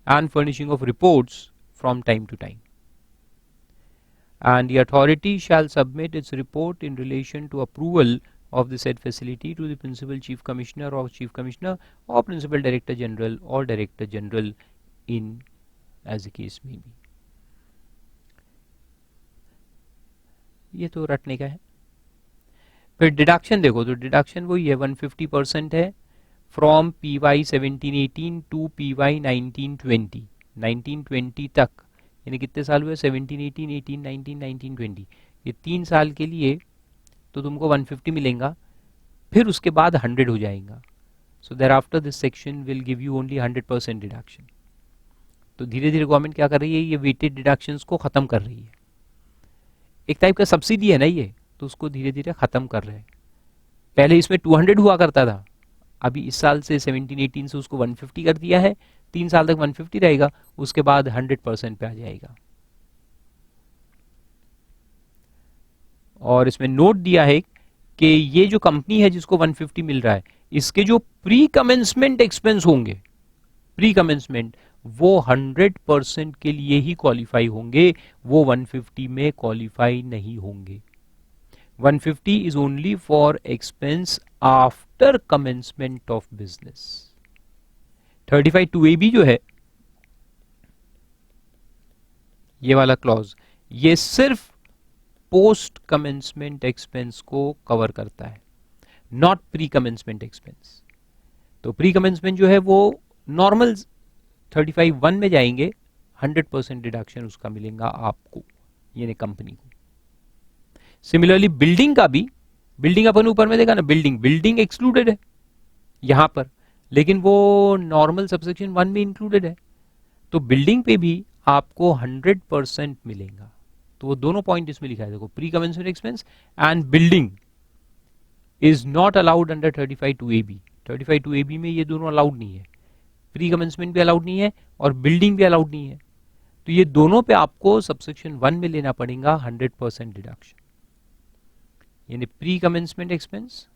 and furnishing of reports from time to time. And the authority shall submit its report in relation to approval of the said facility to the principal chief commissioner or chief commissioner or principal director general or director general in as the case may be. ये तो रटने का है। फिर deduction देखो, तो deduction वही है 150% है फ्रॉम PY 1718 टू PY 1920 तक, यानी कितने साल हुए 17, 18, 18, 19, 19, 20, ये 3 साल के लिए तो तुमको 150 मिलेगा, फिर उसके बाद 100 हो जाएगा। So thereafter this section will give you only 100% deduction. तो धीरे धीरे गवर्नमेंट क्या कर रही है, ये वेटेड डिडक्शंस को खत्म कर रही है। एक टाइप का सब्सिडी है ना ये, तो उसको धीरे धीरे खत्म कर रहे हैं। पहले इसमें 200 हुआ करता था, अभी इस साल से 17-18 से उसको 150 कर दिया है। 3 साल तक 150 रहेगा, उसके बाद 100% पे आ जाएगा। और इसमें नोट दिया है कि ये जो कंपनी है जिसको 150 मिल रहा है, इसके जो प्री कमेंसमेंट एक्सपेंस होंगे, प्री कमेंसमेंट, वो 100% के लिए ही क्वालिफाई होंगे, वो 150 में क्वालिफाई नहीं होंगे। 150 is only for expense after commencement of business. 35(2)(a)(b) जो है ये वाला क्लॉज, ये सिर्फ पोस्ट कमेंसमेंट एक्सपेंस को कवर करता है, नॉट प्री कमेंसमेंट एक्सपेंस। तो प्री कमेंसमेंट जो है वो नॉर्मल 35(1) में जाएंगे, 100% डिडक्शन उसका मिलेगा आपको, यानी कंपनी को। सिमिलरली बिल्डिंग का भी, बिल्डिंग अपन ऊपर में देखा ना, बिल्डिंग एक्सक्लूडेड है यहां पर, लेकिन वो नॉर्मल सबसेक्शन 1 में इंक्लूडेड है। तो बिल्डिंग पे भी आपको 100% मिलेगा। तो वो दोनों पॉइंट इसमें लिखा है, देखो, pre commencement expense and building is not allowed under 35(2)(a)(b). 35(2)(a)(b) में ये दोनों अलाउड नहीं है, प्री कमेंसमेंट भी अलाउड नहीं है और बिल्डिंग भी अलाउड नहीं है। तो ये दोनों पे आपको सबसेक्शन 1 में लेना पड़ेगा 100% डिडक्शन, यानी pre commencement expense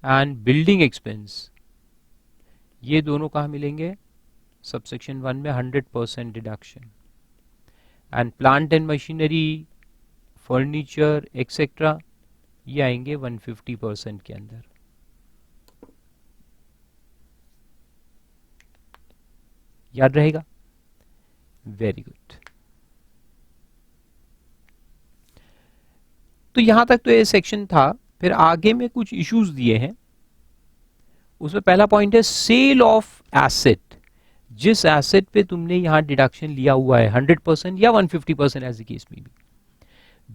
and building expense, ये दोनों कहाँ मिलेंगे, सबसेक्शन 1 में 100% deduction. And plant and machinery, furniture etcetera, ये आएंगे 150% के अंदर। याद रहेगा? Very good. तो यहां तक तो ये सेक्शन था। फिर आगे में कुछ इश्यूज दिए हैं। उसमें पहला पॉइंट है सेल ऑफ एसेट। जिस एसेट पे तुमने यहां डिडक्शन लिया हुआ है 100% या 150% एज केस में भी,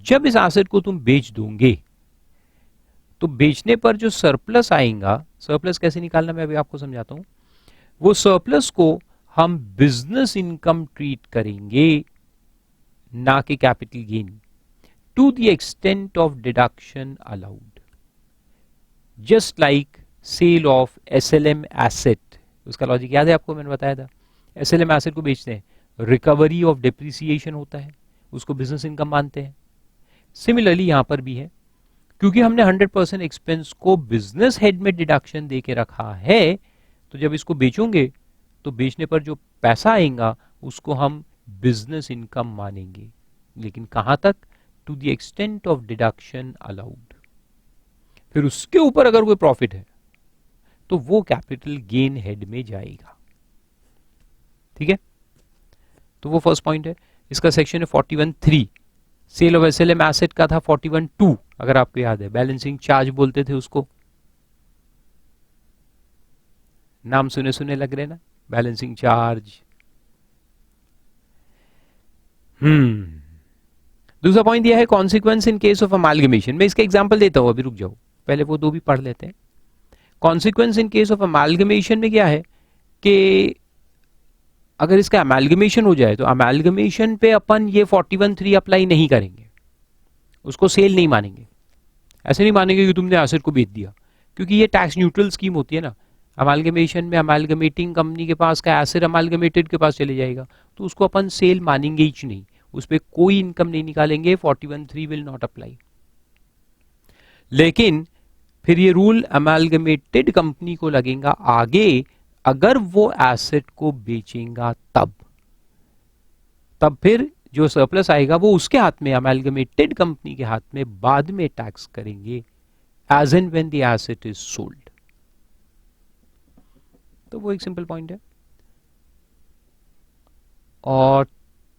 जब इस एसेट को तुम बेच दोगे तो बेचने पर जो सरप्लस आएगा, सरप्लस कैसे निकालना मैं अभी आपको समझाता हूं। वो सरप्लस को हम बिजनेस इनकम ट्रीट करेंगे, ना कि capital gain, to the extent of deduction allowed. Just like sale of SLM asset, उसका लॉजिक याद है आपको, मैंने बताया था। एसएलएम एसेट को बेचते हैं, रिकवरी ऑफ डेप्रिसिएशन होता है, उसको बिजनेस इनकम मानते हैं। सिमिलरली यहां पर भी है, क्योंकि हमने 100% एक्सपेंस को बिजनेस हेड में डिडक्शन दे के रखा है, तो जब इसको बेचोगे तो बेचने पर जो पैसा आएगा उसको हम बिजनेस इनकम मानेंगे, लेकिन कहां तक, to the extent of deduction allowed. फिर उसके ऊपर अगर कोई प्रॉफिट है तो वो कैपिटल गेन हेड में जाएगा। ठीक है, तो वो फर्स्ट पॉइंट है। इसका सेक्शन है 41(3). सेल ऑफ एसएलएम एसेट का था 41(2), अगर आपको याद है, बैलेंसिंग चार्ज बोलते थे उसको। नाम सुने सुने लग रहे ना, बैलेंसिंग चार्ज। दूसरा पॉइंट दिया है consequence in case of amalgamation. मैं इसका एग्जांपल देता हूं, अभी रुक जाओ, पहले वो दो भी पढ़ लेते हैं। Consequence in case of amalgamation में क्या है कि अगर इसका अमालगमेशन हो जाए तो अमालगमेशन पे अपन ये 41(3) अप्लाई नहीं करेंगे, उसको सेल नहीं मानेंगे। ऐसे नहीं मानेंगे कि तुमने एसेट को बेच दिया, क्योंकि ये टैक्स न्यूट्रल स्कीम होती है ना। अमालगमेशन में अमालगमेटिंग कंपनी के पास का एसेट अमालगमेटेड के पास चले जाएगा, तो उसको अपन सेल मानेंगे ही नहीं, उस पर कोई इनकम नहीं निकालेंगे, 41(3) विल नॉट अप्लाई। लेकिन फिर ये रूल अमालगमेटेड कंपनी को लगेगा आगे, अगर वो एसेट को बेचेगा तब फिर जो सरप्लस आएगा वो उसके हाथ में, अमालगमेटेड कंपनी के हाथ में, बाद में टैक्स करेंगे as and when the asset is sold. तो वो एक सिंपल पॉइंट है। और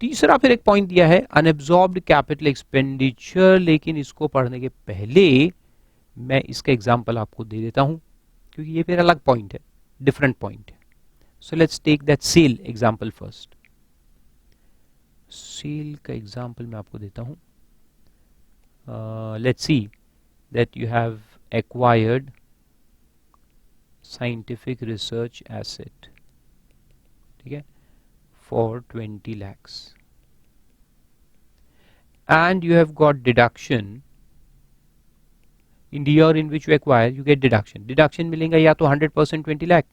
तीसरा फिर एक पॉइंट दिया है अनएब्सॉर्ब्ड कैपिटल एक्सपेंडिचर, लेकिन इसको पढ़ने के पहले मैं इसका एग्जांपल आपको दे देता हूं, क्योंकि ये फिर अलग पॉइंट है, डिफरेंट पॉइंट है। So let's take that sale example first. Sale का एग्जांपल मैं आपको देता हूं. Let's see that you have acquired scientific research asset, ठीक है, for 20 lakhs and you have got deduction in the year in which you acquire, you get deduction मिलेगा या तो 100% 20 लाख,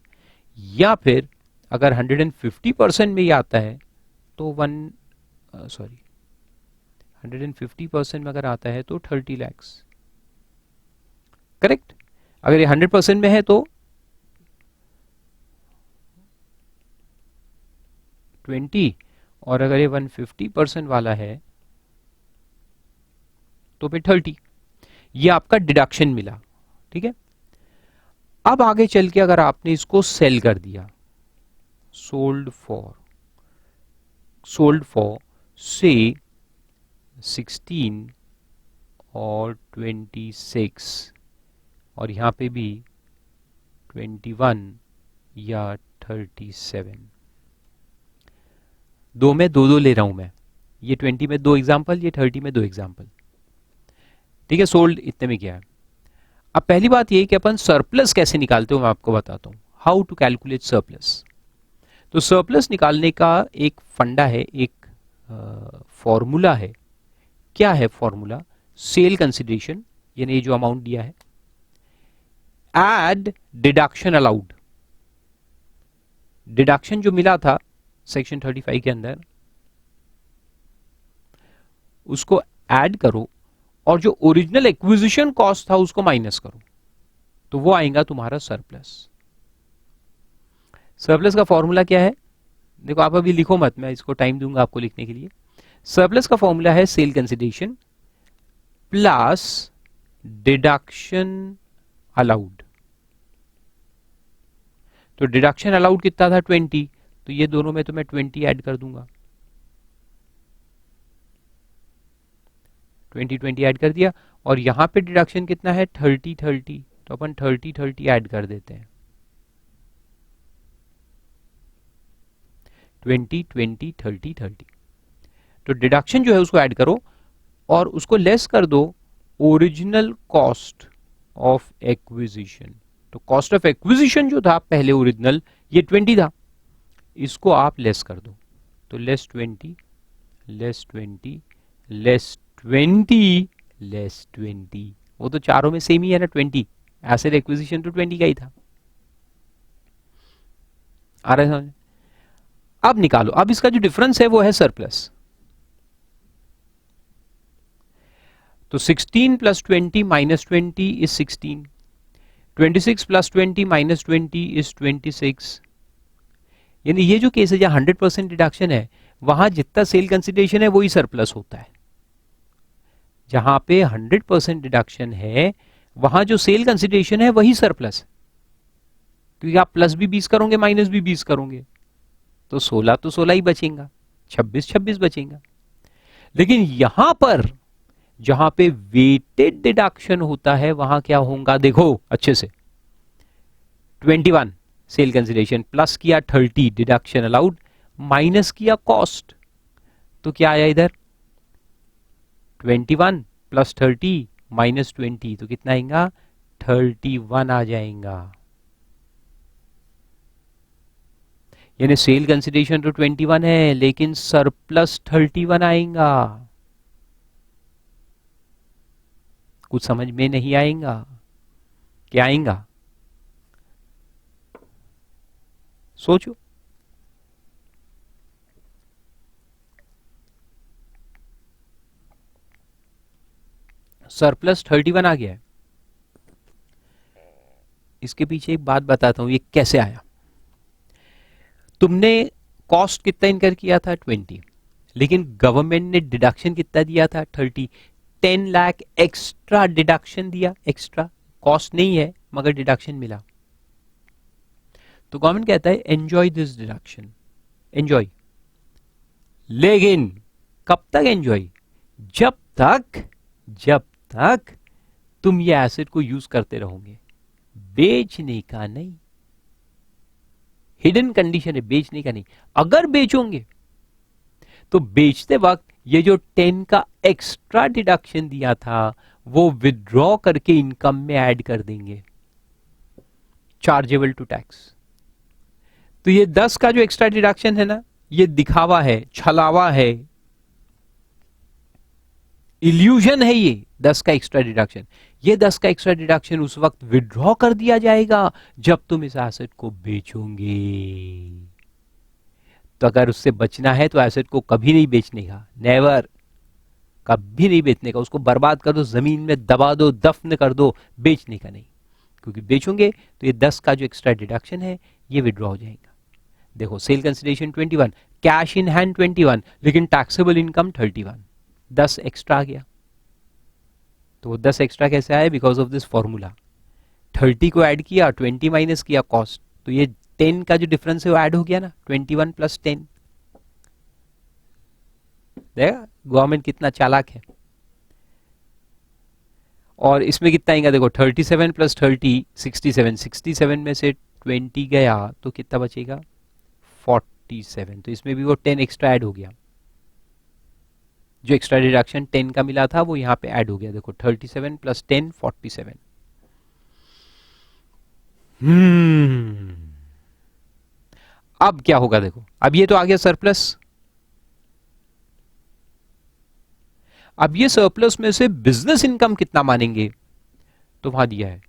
या फिर अगर 150% में ही आता है तो 150% में अगर आता है तो 30 lakhs. करेक्ट. अगर ये 100% में है तो 20, और अगर ये 150% वाला है तो फिर 30. ये आपका डिडक्शन मिला. ठीक है. अब आगे चल के अगर आपने इसको सेल कर दिया, सोल्ड फॉर से 16 और 26, और यहां पे भी 21 या 37, दो में दो ले रहा हूं मैं. ये 20 में 2 एग्जाम्पल, ये 30 में 2 एग्जाम्पल. ठीक है. सोल्ड इतने में क्या है. अब पहली बात ये कि अपन सरप्लस कैसे निकालते हो मैं आपको बताता हूं. How to calculate surplus. तो सरप्लस निकालने का एक फंडा है, एक फॉर्मूला है. क्या है फॉर्मूला. सेल कंसिडरेशन, यानी ये जो अमाउंट दिया है, एड डिडक्शन अलाउड. डिडक्शन जो मिला था सेक्शन 35 के अंदर, उसको ऐड करो और जो ओरिजिनल एक्विजिशन कॉस्ट था उसको माइनस करो, तो वो आएगा तुम्हारा सरप्लस. सरप्लस का फॉर्मूला क्या है. देखो आप अभी लिखो मत, मैं इसको टाइम दूंगा आपको लिखने के लिए. सरप्लस का फॉर्मूला है sale consideration plus deduction allowed. तो डिडक्शन अलाउड कितना था 20, तो ये दोनों में तो मैं 20 ऐड कर दूंगा. 20 ऐड कर दिया, और यहां पे डिडक्शन कितना है 30, तो अपन 30 ऐड कर देते हैं. 20 30. तो डिडक्शन जो है उसको ऐड करो और उसको लेस कर दो ओरिजिनल कॉस्ट ऑफ एक्विजिशन. तो कॉस्ट ऑफ एक्विजिशन जो था पहले ओरिजिनल, ये 20 था, इसको आप लेस कर दो. तो लेस 20 लेस 20 लेस 20 लेस 20, वो तो चारों में सेम ही है ना. 20 एसेट एक्विजिशन तो 20 का ही था. आ रहा है समझ. अब निकालो. अब इसका जो डिफरेंस है वो है सरप्लस. तो 16 plus 20 minus 20 is 16. 26 plus 20 minus 20 is 26. यानी ये जो केस है जहां 100% डिडक्शन है, वहां जितना सेल कंसिडरेशन है वही सरप्लस होता है. जहां पे 100% डिडक्शन है वहां जो सेल कंसिडरेशन है वही सरप्लस, क्योंकि आप प्लस भी 20 करोगे माइनस भी 20 करोगे तो 16 ही बचेगा, 26 बचेगा. लेकिन यहां पर जहां पे वेटेड डिडक्शन होता है वहां क्या होगा देखो अच्छे से. 21 सेल कंसिडरेशन प्लस किया 30 डिडक्शन अलाउड, माइनस किया कॉस्ट, तो क्या आया इधर 21 प्लस 30 माइनस 20, तो कितना आएगा 31 आ जाएगा. यानी सेल कंसिडरेशन तो 21 है लेकिन सरप्लस 31 आएगा. कुछ समझ में नहीं आएगा. क्या आएगा सोचो. सरप्लस 31 आ गया है. इसके पीछे एक बात बताता हूं ये कैसे आया. तुमने कॉस्ट कितना इनकर किया था 20, लेकिन गवर्नमेंट ने डिडक्शन कितना दिया था 30. 10 लाख एक्स्ट्रा डिडक्शन दिया. एक्स्ट्रा कॉस्ट नहीं है मगर डिडक्शन मिला. तो गवर्नमेंट कहता है एंजॉय दिस डिडक्शन, एंजॉय. लेकिन कब तक एंजॉय, जब तक तुम ये एसेट को यूज करते रहोगे, बेचने का नहीं. हिडन कंडीशन है, बेचने का नहीं. अगर बेचोगे तो बेचते वक्त ये जो 10 का एक्स्ट्रा डिडक्शन दिया था वो विड्रॉ करके इनकम में ऐड कर देंगे, चार्जेबल टू टैक्स। तो ये 10 का जो एक्स्ट्रा डिडक्शन है ना, ये दिखावा है, छलावा है, इल्यूजन है ये 10 का एक्स्ट्रा डिडक्शन। ये 10 का एक्स्ट्रा डिडक्शन उस वक्त विड्रॉ कर दिया जाएगा जब तुम इस एसेट को बेचोगे। तो अगर उससे बचना है तो एसेट को कभी नहीं बेचने का, नेवर, कभी नहीं बेचने का। उसको बर्बाद कर दो, जमीन में दबा दो, दफन कर दो, बेचने का नहीं। क्योंकि बेचोगे तो ये 10 का जो एक्स्ट्रा डिडक्शन है ये विड्रॉ हो जाएगा। देखो sale consideration 21, cash in hand 21, लेकिन टैक्सेबल इनकम 31, 10 एक्स्ट्रा आ गया। तो वो 10 एक्स्ट्रा कैसे आया? Because of this formula. 30 को ऐड किया, 20 माइनस किया कॉस्ट, तो ये 10 का जो डिफरेंस है वो ऐड हो गया ना, 21 प्लस 10। देखा गवर्नमेंट कितना चालाक है। और इसमें कितना आएगा देखो, 37 प्लस 30 67, 67 में से 20 गया तो कितना बचेगा? 47। तो इसमें भी वो 10 एक्स्ट्रा ऐड हो गया। जो एक्स्ट्रा डिडक्शन 10 का मिला था वो यहां पे ऐड हो गया। देखो 37 प्लस 10 47। अब क्या होगा देखो, अब ये तो आ गया सरप्लस। अब ये सरप्लस में से बिजनेस इनकम कितना मानेंगे? तो वहां दिया है,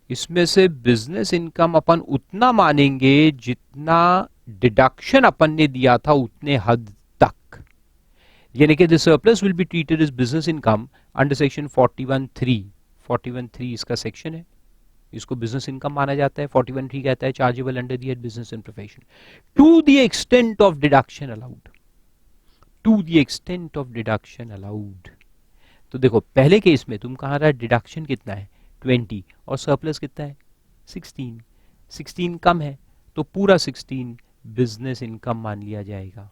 इसमें से बिजनेस इनकम अपन उतना मानेंगे जितना डिडक्शन अपन ने दिया था उतने हद तक। यानी कि the surplus will be treated as business income under section 41(3). 41(3) इसका सेक्शन है, इसको बिजनेस इनकम माना जाता है। 41(3) कहता है chargeable under the head business and profession to the extent of deduction allowed, to the extent of deduction allowed. तो देखो पहले केस में तुम कहा रहा डिडक्शन कितना है 20 और सरप्लस कितना है 16, 16 कम है तो पूरा 16 बिजनेस इनकम मान लिया जाएगा,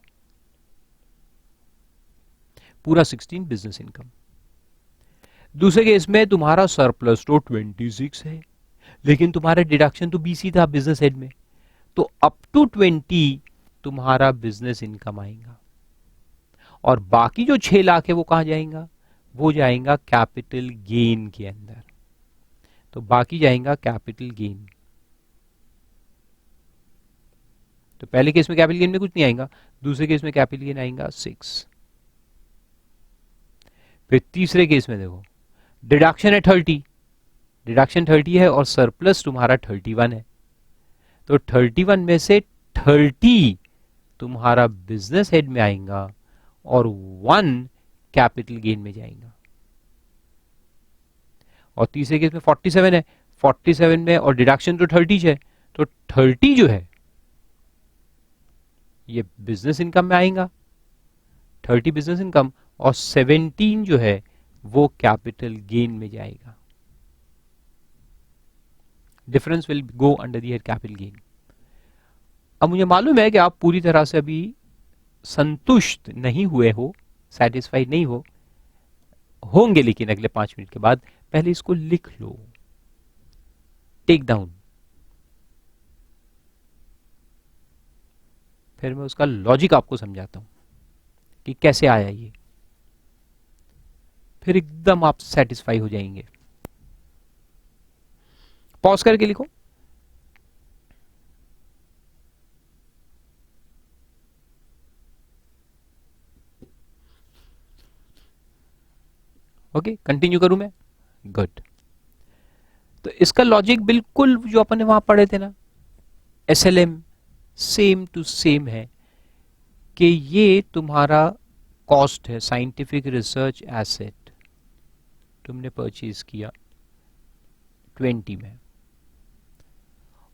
पूरा 16 बिजनेस इनकम। दूसरे केस में तुम्हारा सरप्लस तो 26 है लेकिन तुम्हारा डिडक्शन तो 20 ही था बिजनेस हेड में, तो अप टू 20 तुम्हारा बिजनेस इनकम आएगा और बाकी जो 6 लाख है वो कहां जाएगा? वो जाएगा कैपिटल गेन के अंदर। तो बाकी जाएगा कैपिटल गेन। तो पहले केस में कैपिटल गेन में कुछ नहीं आएगा, दूसरे केस में कैपिटल गेन आएगा 6। फिर तीसरे केस में देखो डिडक्शन है 30, डिडक्शन 30 है और सरप्लस तुम्हारा 31 है, तो 31 में से 30 तुम्हारा बिजनेस हेड में आएगा और 1 कैपिटल गेन में जाएगा। और तीसरे केस में 47 है, 47 में और डिडक्शन तो 30 है, तो 30 जो है ये बिजनेस इनकम में आएगा, 30 बिजनेस इनकम, और 17 जो है वो कैपिटल गेन में जाएगा। Difference will go under the head capital gain. अब मुझे मालूम है कि आप पूरी तरह से अभी संतुष्ट नहीं हुए हो, सैटिस्फाइड नहीं होंगे, लेकिन अगले 5 मिनट के बाद पहले इसको लिख लो, टेक डाउन, फिर मैं उसका लॉजिक आपको समझाता हूं कि कैसे आया ये, फिर एकदम आप सेटिस्फाई हो जाएंगे। पॉज करके लिखो। ओके, कंटिन्यू करूं मैं? गुड। तो इसका लॉजिक बिल्कुल जो अपन ने वहां पढ़े थे ना, एसएलएम, सेम टू सेम है कि ये तुम्हारा कॉस्ट है, साइंटिफिक रिसर्च एसेट तुमने परचेज किया 20 में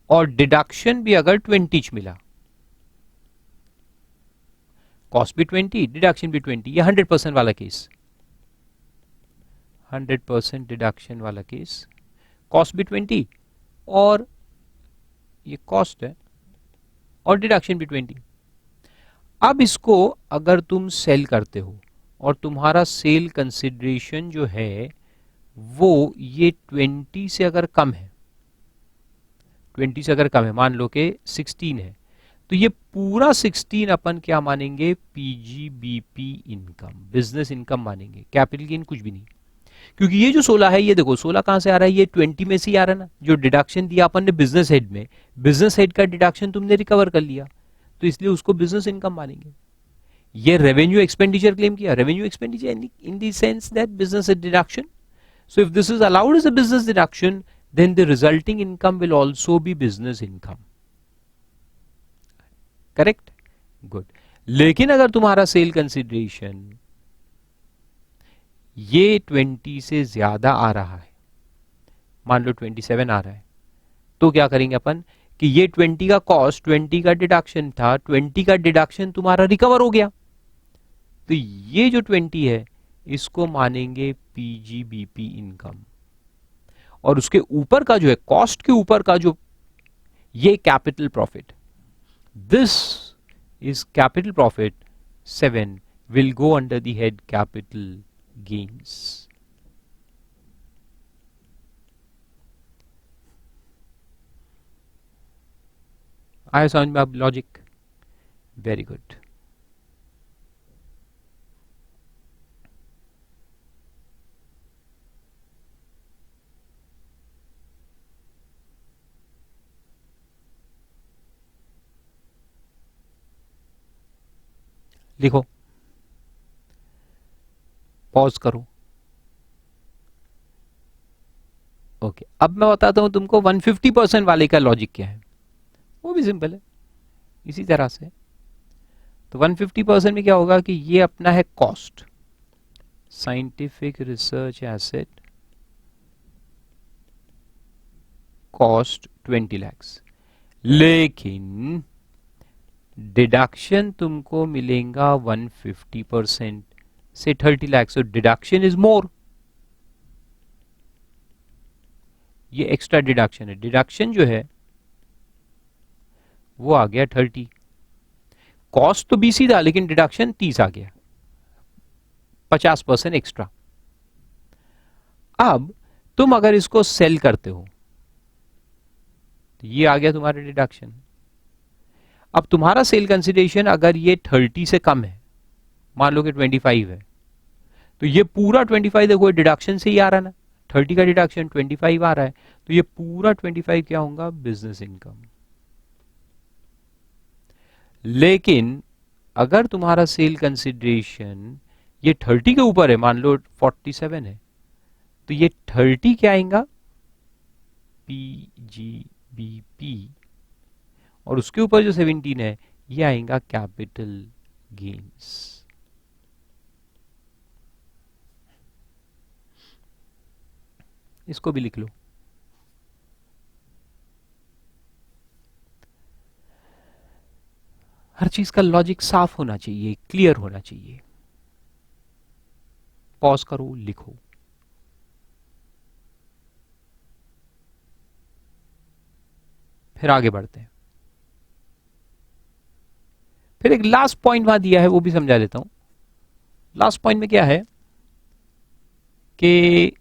और डिडक्शन भी अगर 20 मिला, कॉस्ट भी 20 डिडक्शन भी 20, ये 100% वाला केस, 100% डिडक्शन वाला केस, कॉस्ट भी 20 और ये कॉस्ट है और डिडक्शन भी 20। अब इसको अगर तुम सेल करते हो और तुम्हारा सेल कंसिडरेशन जो है वो ये 20 से अगर कम है, 20 से अगर कम है, मान लो कि 16 है, तो ये पूरा 16 अपन क्या मानेंगे, पीजीबीपी इनकम, बिजनेस इनकम मानेंगे, कैपिटल गेन कुछ भी नहीं। क्योंकि ये जो 16 है, ये देखो 16 कहां से आ रहा है, ये 20 में से ही आ रहा है ना, जो डिडक्शन दिया अपन ने बिजनेस हेड में, बिजनेस हेड का डिडक्शन तुमने रिकवर कर लिया, तो इसलिए उसको बिजनेस इनकम मानेंगे। ये रेवेन्यू एक्सपेंडिचर क्लेम किया, revenue expenditure in the sense that business deduction, so if this is allowed as a business deduction, then the resulting income will also be business income, correct, good। लेकिन अगर तुम्हारा sale consideration ये 20 से ज्यादा आ रहा है, मान लो 27 आ रहा है, तो क्या करेंगे अपन कि ये 20 का कॉस्ट, 20 का डिडक्शन था, 20 का डिडक्शन तुम्हारा रिकवर हो गया, तो ये जो 20 है इसको मानेंगे पीजीबीपी इनकम, और उसके ऊपर का जो है, कॉस्ट के ऊपर का जो ये capital profit, this is capital profit 7 will go under the head capital gains. आया समझ में अब लॉजिक? Very good. लिखो, पॉज करो। ओके, अब मैं बताता हूं तुमको 150% वाले का लॉजिक क्या है, वो भी सिंपल है इसी तरह से। तो 150% में क्या होगा कि ये अपना है cost, scientific research asset, cost 20 lakhs, लेकिन डिडक्शन तुमको मिलेगा 150% से 30 lakhs, so deduction is more, ये एक्स्ट्रा डिडक्शन है, डिडक्शन जो है वो आ गया 30, कॉस्ट तो 20 ही था लेकिन डिडक्शन 30 आ गया, 50% एक्स्ट्रा। अब तुम अगर इसको सेल करते हो तो ये आ गया तुम्हारा डिडक्शन। अब तुम्हारा सेल कंसिडरेशन अगर ये 30 से कम है, मान लो कि 25 है, तो ये पूरा 25 देखो डिडक्शन से ही आ रहा है ना, 30 का डिडक्शन 25 आ रहा है, तो ये पूरा 25 क्या होगा, बिजनेस इनकम। लेकिन अगर तुम्हारा सेल कंसिडरेशन ये 30 के ऊपर है, मान लो 47 है, तो ये 30 क्या आएगा, पीजीबीपी, और उसके ऊपर जो 17 है ये आएगा कैपिटल गेन्स। इसको भी लिख लो। हर चीज का लॉजिक साफ होना चाहिए, क्लियर होना चाहिए। पॉज करो, लिखो। फिर आगे बढ़ते हैं। फिर एक लास्ट पॉइंट वहां दिया है, वो भी समझा देता हूं। लास्ट पॉइंट में क्या है कि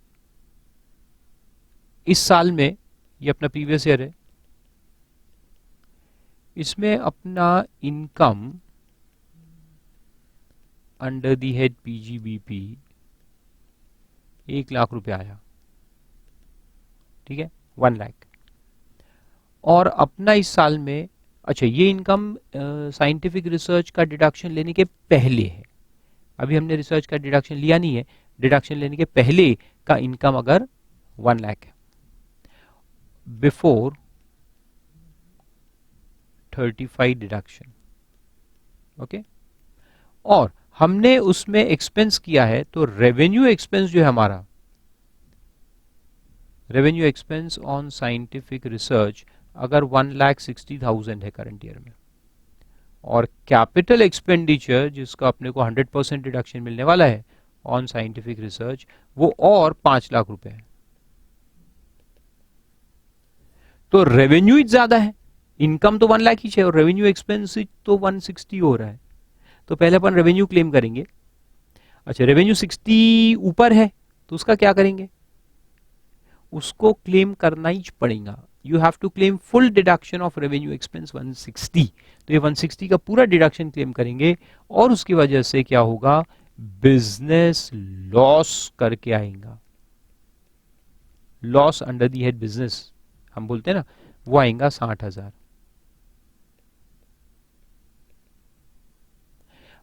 इस साल में, ये अपना प्रीवियस ईयर है, इसमें अपना income under the head PGBP 1 lakh रुपए आया, ठीक है, 1 लाख। और अपना इस साल में, अच्छा ये इनकम साइंटिफिक रिसर्च का डिडक्शन लेने के पहले है, अभी हमने रिसर्च का डिडक्शन लिया नहीं है, डिडक्शन लेने के पहले का इनकम अगर 1 लाख है, बिफोर 35 डिडक्शन, ओके, और हमने उसमें एक्सपेंस किया है, तो रेवेन्यू एक्सपेंस जो है हमारा, revenue expense on scientific research अगर 1,60,000 है करंट ईयर में, और कैपिटल एक्सपेंडिचर जिसका अपने को 100% डिडक्शन मिलने वाला है ऑन साइंटिफिक रिसर्च, वो और 5 लाख रुपए है, तो रेवेन्यू ज्यादा है, इनकम तो 1 लाख ही है और रेवेन्यू एक्सपेंस तो 160 हो रहा है, तो पहले अपन रेवेन्यू क्लेम करेंगे। अच्छा, रेवेन्यू 60 ऊपर है तो उसका क्या करेंगे, उसको क्लेम करना ही पड़ेगा, you have to claim full deduction of revenue expense 160। तो ये 160 का पूरा डिडक्शन क्लेम करेंगे और उसकी वजह से क्या होगा, बिजनेस लॉस करके आएगा, loss under the head business हम बोलते हैं ना, वो आएगा 60,000।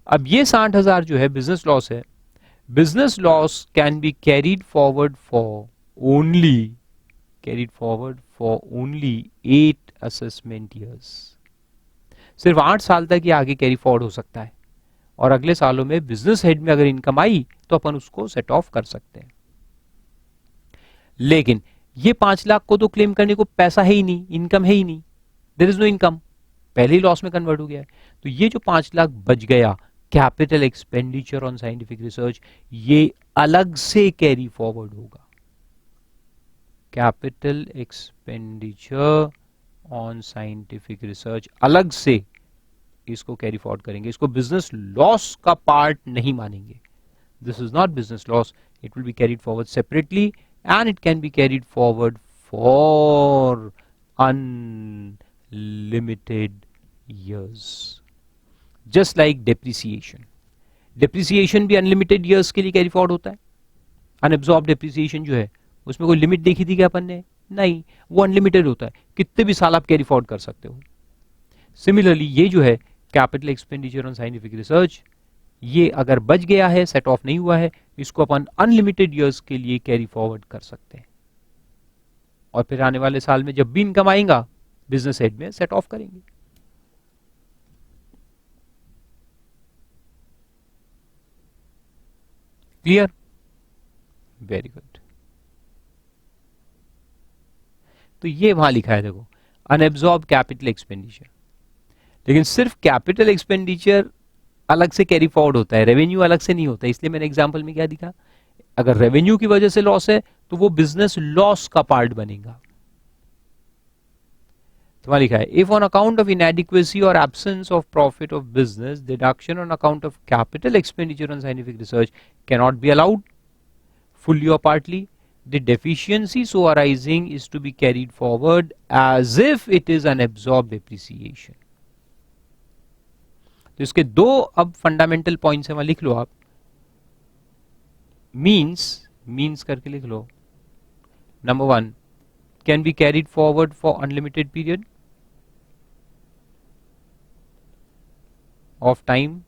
अब ये 60,000 जो है बिजनेस लॉस है, business loss can be carried forward for only 8 assessment years. सिर्फ 8 साल तक ये आगे कैरी फॉरवर्ड हो सकता है और अगले सालों में बिजनेस हेड में अगर इनकम आई तो अपन उसको सेट ऑफ कर सकते हैं। लेकिन ये 5 लाख को तो क्लेम करने को पैसा है ही नहीं, इनकम है ही नहीं, देयर इज नो इनकम, पहले ही लॉस में कन्वर्ट हो गया है। तो ये जो 5 लाख बच गया capital expenditure on scientific research, ये अलग से कैरी फॉरवर्ड होगा। Capital expenditure on scientific research अलग से इसको कैरी फॉरवर्ड करेंगे, इसको बिजनेस लॉस का पार्ट नहीं मानेंगे। This is not business loss, it will be carried forward separately and it can be carried forward for unlimited years, just like depreciation भी unlimited years के लिए carry forward होता है। unabsorbed depreciation जो है उसमें कोई लिमिट देखी थी क्या अपन ने, नहीं, वो अनलिमिटेड होता है, कितने भी साल आप कैरी फॉरवर्ड कर सकते हो। सिमिलरली ये जो है capital expenditure on scientific research, ये अगर बच गया है, सेट ऑफ नहीं हुआ है, इसको अपन अनलिमिटेड ईयर्स के लिए कैरी फॉरवर्ड कर सकते हैं और फिर आने वाले साल में जब भी इनकम आएगा बिजनेस हेड में सेट ऑफ करेंगे। Clear, very good. तो ये वहां लिखा है देखो, अनएब्सॉर्ब कैपिटल एक्सपेंडिचर, लेकिन सिर्फ कैपिटल एक्सपेंडिचर अलग से कैरी फॉरवर्ड होता है, रेवेन्यू अलग से नहीं होता है। इसलिए मैंने एग्जांपल में क्या दिखा, अगर रेवेन्यू की वजह से लॉस है तो वो बिजनेस लॉस का पार्ट बनेगा। तो वहां लिखा है, if on account of inadequacy और absence of profit of business deduction on account of capital expenditure on scientific research can not be allowed fully or partly, the deficiency so arising is to be carried forward as if it is unabsorbed depreciation. तो इसके दो अब fundamental points हैं, वहां लिख लो आप, means करके लिख लो। Number 1, can be carried forward for unlimited period of time,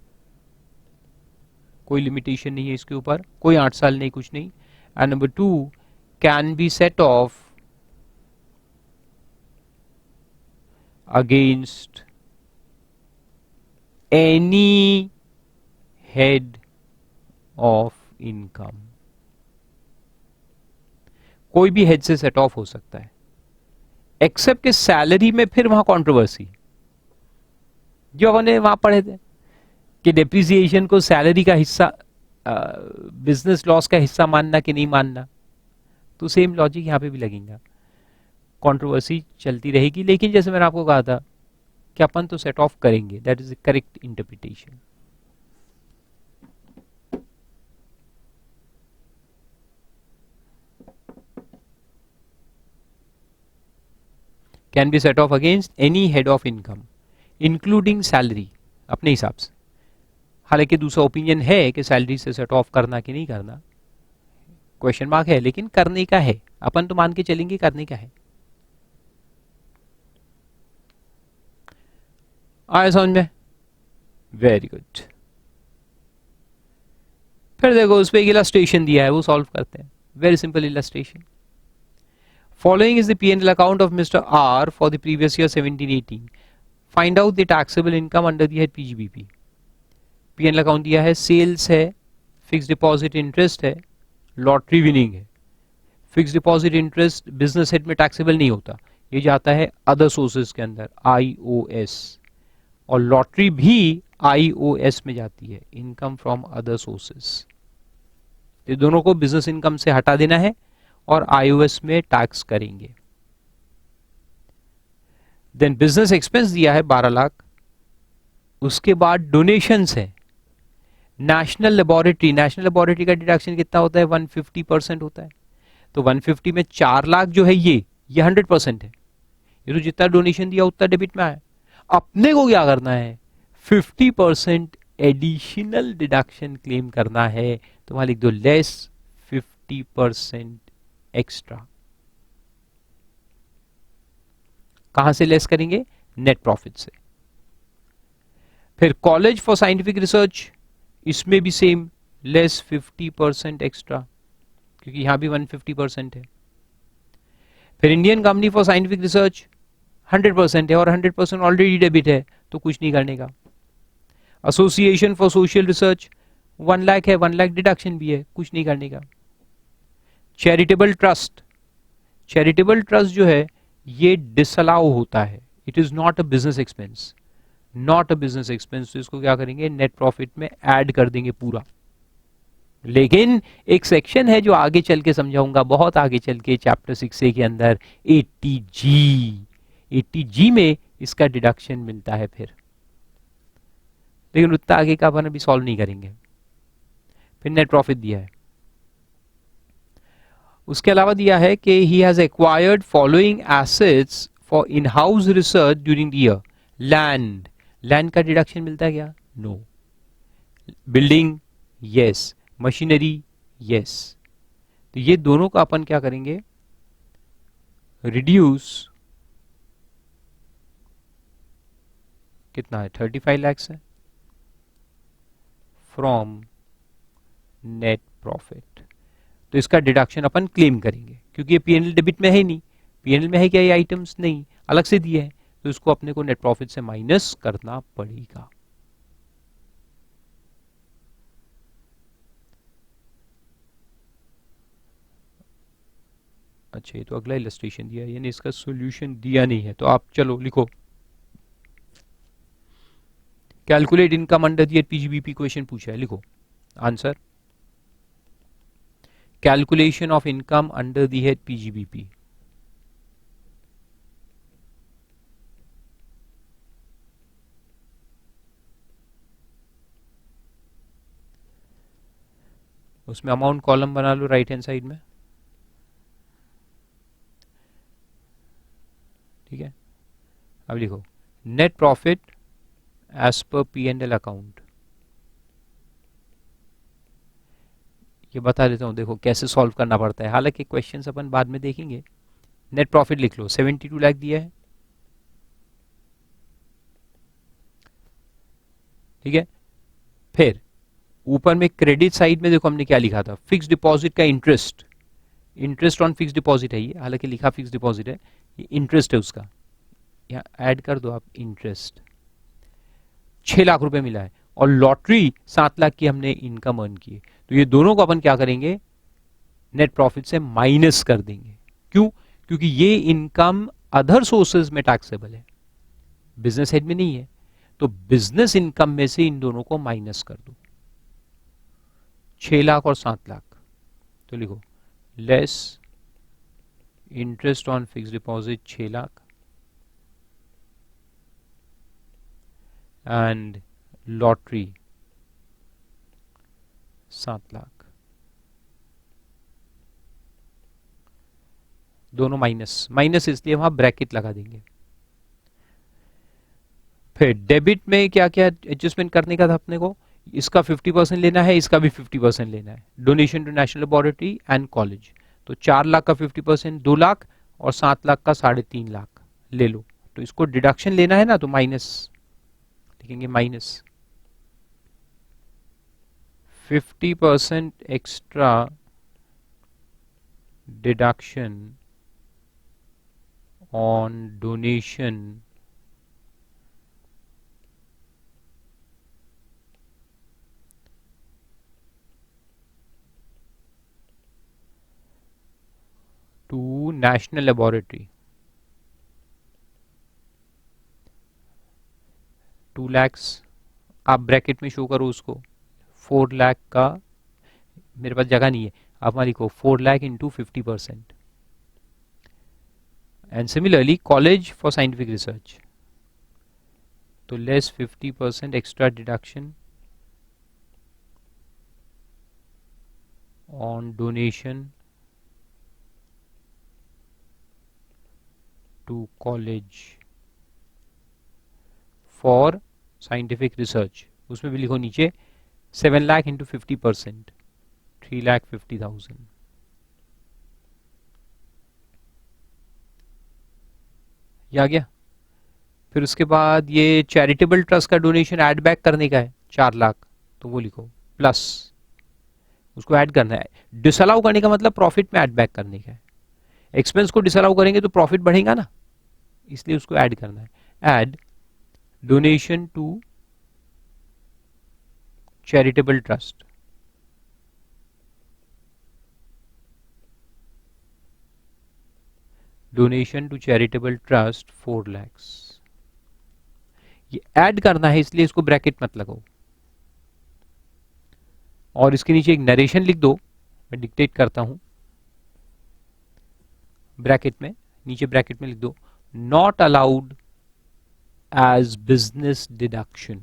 कोई लिमिटेशन नहीं है इसके ऊपर, कोई 8 साल नहीं, कुछ नहीं। And number 2, can be set of against any head of income, कोई भी हेड से सेट ऑफ हो सकता है, एक्सेप्ट कि सैलरी में फिर वहां कंट्रोवर्सी, जो हमने वहां पढ़े थे कि डेप्रिसिएशन को सैलरी का हिस्सा, बिजनेस लॉस का हिस्सा मानना कि नहीं मानना, तो सेम लॉजिक यहां पे भी लगेगा, कंट्रोवर्सी चलती रहेगी। लेकिन जैसे मैंने आपको कहा था कि अपन तो सेट ऑफ करेंगे, that is the correct interpretation. Can be set of against any head of income including salary, अपने हिसाब से। हालांकि दूसरा ओपिनियन है कि सैलरी से सेट ऑफ करना कि नहीं करना, क्वेश्चन मार्क है, लेकिन करने का है, अपन तो मान के चलेंगे करने का है। आया समझ में, वेरी गुड। फिर देखो उस पर एक इलस्ट्रेशन दिया है, वो सॉल्व करते हैं, very simple illustration. Following is the P&L account of Mr. R for the previous year 17-18. Find out the taxable income under the head PGBP. P&L account दिया है, सेल्स है, फिक्स डिपॉजिट इंटरेस्ट है, lottery winning है। Fix deposit interest business head में taxable नहीं होता, ये जाता है अदर सोर्सेज के अंदर, IOS, और लॉटरी भी IOS में जाती है, इनकम फ्रॉम अदर सोर्सेज। ये दोनों को बिजनेस इनकम से हटा देना है और IOS में टैक्स करेंगे। देन बिजनेस एक्सपेंस दिया है 12 लाख, उसके बाद डोनेशंस है, नेशनल लेबोरेटरी का डिडक्शन कितना होता है, 150% होता है। तो 150 में 4 लाख जो है ये 100% है, ये तो जितना डोनेशन दिया उतना डेबिट में आया। अपने को क्या करना है, 50% एडिशनल डिडक्शन क्लेम करना है, तो वहां लिख दो लेस 50% एक्स्ट्रा। कहां से लेस करेंगे, नेट प्रॉफिट से। फिर कॉलेज फॉर साइंटिफिक रिसर्च, इसमें भी सेम लेस 50% एक्स्ट्रा, क्योंकि यहां भी 150% है। फिर Indian company for scientific research 100% है और 100% ऑलरेडी डेबिट है, तो कुछ नहीं करने का। Association for social research 1 lakh है, 1 लाख डिडक्शन भी है, कुछ नहीं करने का। चैरिटेबल ट्रस्ट, चैरिटेबल ट्रस्ट जो है ये डिसअलाउ होता है, it is not a business expense, not a business expense, तो इसको क्या करेंगे, नेट प्रॉफिट में ऐड कर देंगे पूरा। लेकिन एक सेक्शन है जो आगे चल के समझाऊंगा, बहुत आगे चल के चैप्टर 6A के अंदर, 80G, 80G में इसका डिडक्शन मिलता है फिर, लेकिन उतना आगे का अपन अभी सॉल्व नहीं करेंगे। फिर नेट प्रॉफिट दिया है, उसके अलावा दिया है कि he has acquired following assets for in house research during the year. Land, land का डिडक्शन मिलता है क्या, no. Building, yes. Machinery, yes. तो ये दोनों का अपन क्या करेंगे, रिड्यूस, कितना है 35 lakhs है, फ्रॉम नेट प्रॉफिट। तो इसका डिडक्शन अपन क्लेम करेंगे, क्योंकि ये पीएनएल डेबिट में है नहीं, पीएनएल में है क्या ये आइटम्स, नहीं, अलग से दिए हैं, तो इसको अपने को नेट प्रॉफिट से माइनस करना पड़ेगा। अच्छा, ये तो अगला इलस्ट्रेशन दिया है, यानी इसका सॉल्यूशन दिया नहीं है, तो आप चलो लिखो, calculate income under the PGBP question पूछा है, लिखो answer, calculation of income under the head PGBP. उसमें अमाउंट कॉलम बना लो राइट हैंड साइड में, ठीक है। अब लिखो net profit as per P and L account, ये बता देता हूं, देखो कैसे सॉल्व करना पड़ता है, हालांकि क्वेश्चंस अपन बाद में देखेंगे। नेट प्रॉफिट लिख लो, 72 लाख दिया है, ठीक है। फिर ऊपर में क्रेडिट साइड में देखो हमने क्या लिखा था, फिक्स डिपॉजिट का interest, interest on fix deposit है ये, हालांकि लिखा फिक्स डिपॉजिट है, ये इंटरेस्ट है उसका, यहाँ ऐड कर दो आप इंटरेस्ट। 6 लाख रुपए मिला है और लॉटरी 7 लाख की हमने इनकम अर्न की है, तो ये दोनों को अपन क्या करेंगे, नेट प्रॉफिट से माइनस कर देंगे। क्यों, क्योंकि ये इनकम अदर सोर्सेज में टैक्सेबल है, बिजनेस हेड में नहीं है, तो बिजनेस इनकम में से इन दोनों को माइनस कर दो, 6 लाख और 7 लाख, तो लिखो less interest on fix deposit 6 lakh and lottery 7 lakh, दोनों माइनस, माइनस इसलिए वहां ब्रैकेट लगा देंगे। फिर डेबिट में क्या क्या एडजस्टमेंट करने का था अपने को, इसका 50% लेना है, इसका भी 50% लेना है, donation to national laboratory and college, तो 4 लाख का 50% 2 लाख और 7 लाख का 3.5 लाख ले लो, तो इसको डिडक्शन लेना है ना, तो माइनस लिखेंगे, minus 50% extra deduction on donation to national laboratory, 2 lakhs, आप ब्रैकेट में शो करो उसको, 4 लाख का, मेरे पास जगह नहीं है, आप वहां लिखो 4 lakh into 50%, and similarly college for scientific research, तो less 50% extra deduction on donation to college for scientific research, उसमें भी लिखो नीचे 7 लाख इंटू 50%, 3,50,000। ये आ गया। फिर उसके बाद ये चैरिटेबल ट्रस्ट का डोनेशन ऐड बैक करने का है 4 लाख, तो वो लिखो प्लस, उसको ऐड करना है। डिसअलाउ करने का मतलब प्रॉफिट में ऐड बैक करने का है। एक्सपेंस को डिसअलाउ करेंगे तो प्रॉफिट बढ़ेगा ना, इसलिए उसको ऐड करना है। Add donation to charitable trust, donation to charitable trust 4 lakhs। ये ऐड करना है इसलिए इसको ब्रैकेट मत लगाओ, और इसके नीचे एक नरेशन लिख दो, मैं डिक्टेट करता हूं। ब्रैकेट में, नीचे ब्रैकेट में लिख दो, not allowed as business deduction,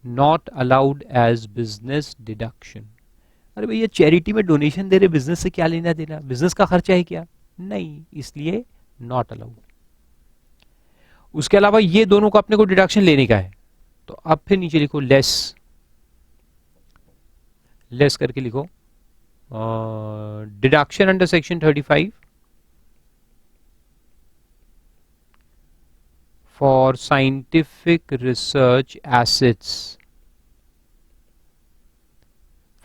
not allowed as business deduction. अरे भैया चैरिटी में डोनेशन दे रहे, बिजनेस से क्या लेना देना, बिजनेस का खर्चा है क्या? नहीं, इसलिए नॉट अलाउड। उसके अलावा ये दोनों को अपने को डिडक्शन लेने का है, तो अब फिर नीचे लिखो लेस, लेस करके लिखो deduction under section 35 for scientific research assets,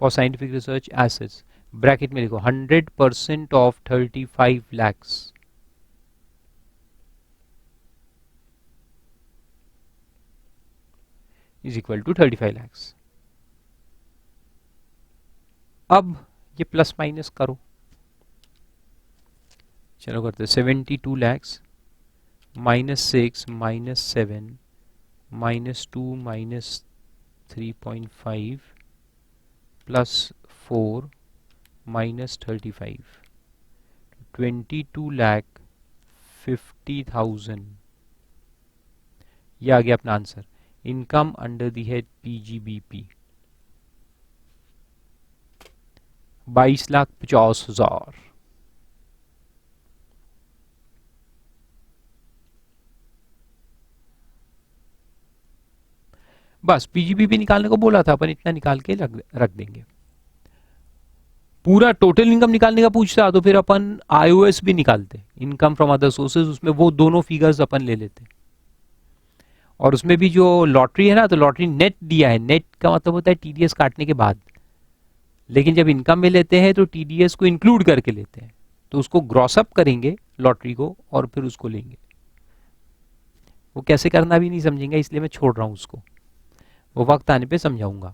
for scientific research assets, bracket में लिखो 100% of 35 lakhs is equal to 35 lakhs। अब ये प्लस माइनस करो, चलो करते 72 lakhs -6 -7 -2 -3.5 +4 -35, 22,50,000। ये आ गया अपना answer. Income under the head PGBP 22,50,000। बस PGBP निकालने को बोला था अपन, इतना निकाल के रख देंगे। पूरा टोटल इनकम निकालने का पूछता तो फिर अपन IOS भी निकालते, इनकम फ्रॉम अदर सोर्सेज, उसमें वो दोनों फिगर्स अपन ले लेते। और उसमें भी जो लॉटरी है ना, तो लॉटरी नेट दिया है, नेट का मतलब होता है TDS काटने के बाद, लेकिन जब इनकम में लेते हैं तो TDS को इंक्लूड करके लेते हैं, तो उसको ग्रॉस अप करेंगे लॉटरी को और फिर उसको लेंगे। वो कैसे करना भी नहीं समझेंगे, इसलिए मैं छोड़ रहा हूं उसको, वो वक्त आने पे समझाऊंगा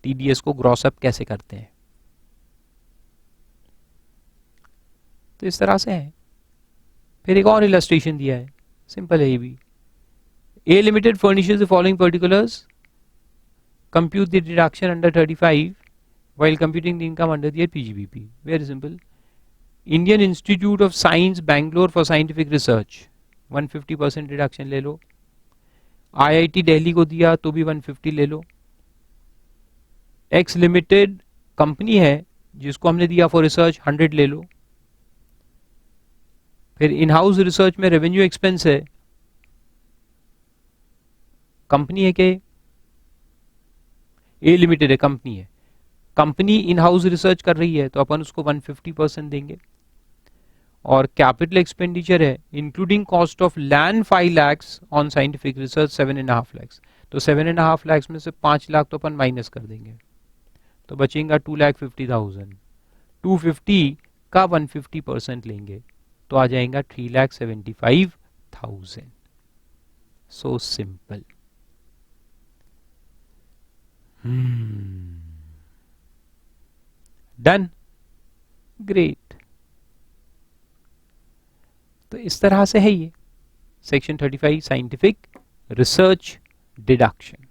TDS को ग्रॉस अप कैसे करते हैं। तो इस तरह से है। फिर एक और इलस्ट्रेशन दिया है, सिंपल है ये भी। A Limited furnishes the following particulars. Compute the deduction under 35 while computing the income under the PGBP. Very simple. Indian Institute of Science Bangalore for Scientific Research 150% deduction ले लो। IIT दिल्ली को दिया तो भी 150 ले लो। X Limited कंपनी है जिसको हमने दिया फॉर रिसर्च 100 ले लो। फिर इन हाउस रिसर्च में रेवेन्यू एक्सपेंस है, कंपनी है क्या? A लिमिटेड है, कंपनी है, कंपनी इन हाउस रिसर्च कर रही है तो अपन उसको 150% देंगे। और कैपिटल एक्सपेंडिचर है including cost of land 5 lakhs on scientific research 7.5 lakhs, तो 7.5 lakhs में से 5 लाख तो अपन माइनस कर देंगे, तो बचेगा 2,50,000। 250 का 150% लेंगे तो आ जाएगा 3,75,000। So simple. Done, great. तो इस तरह से है ये सेक्शन 35 साइंटिफिक रिसर्च डिडक्शन।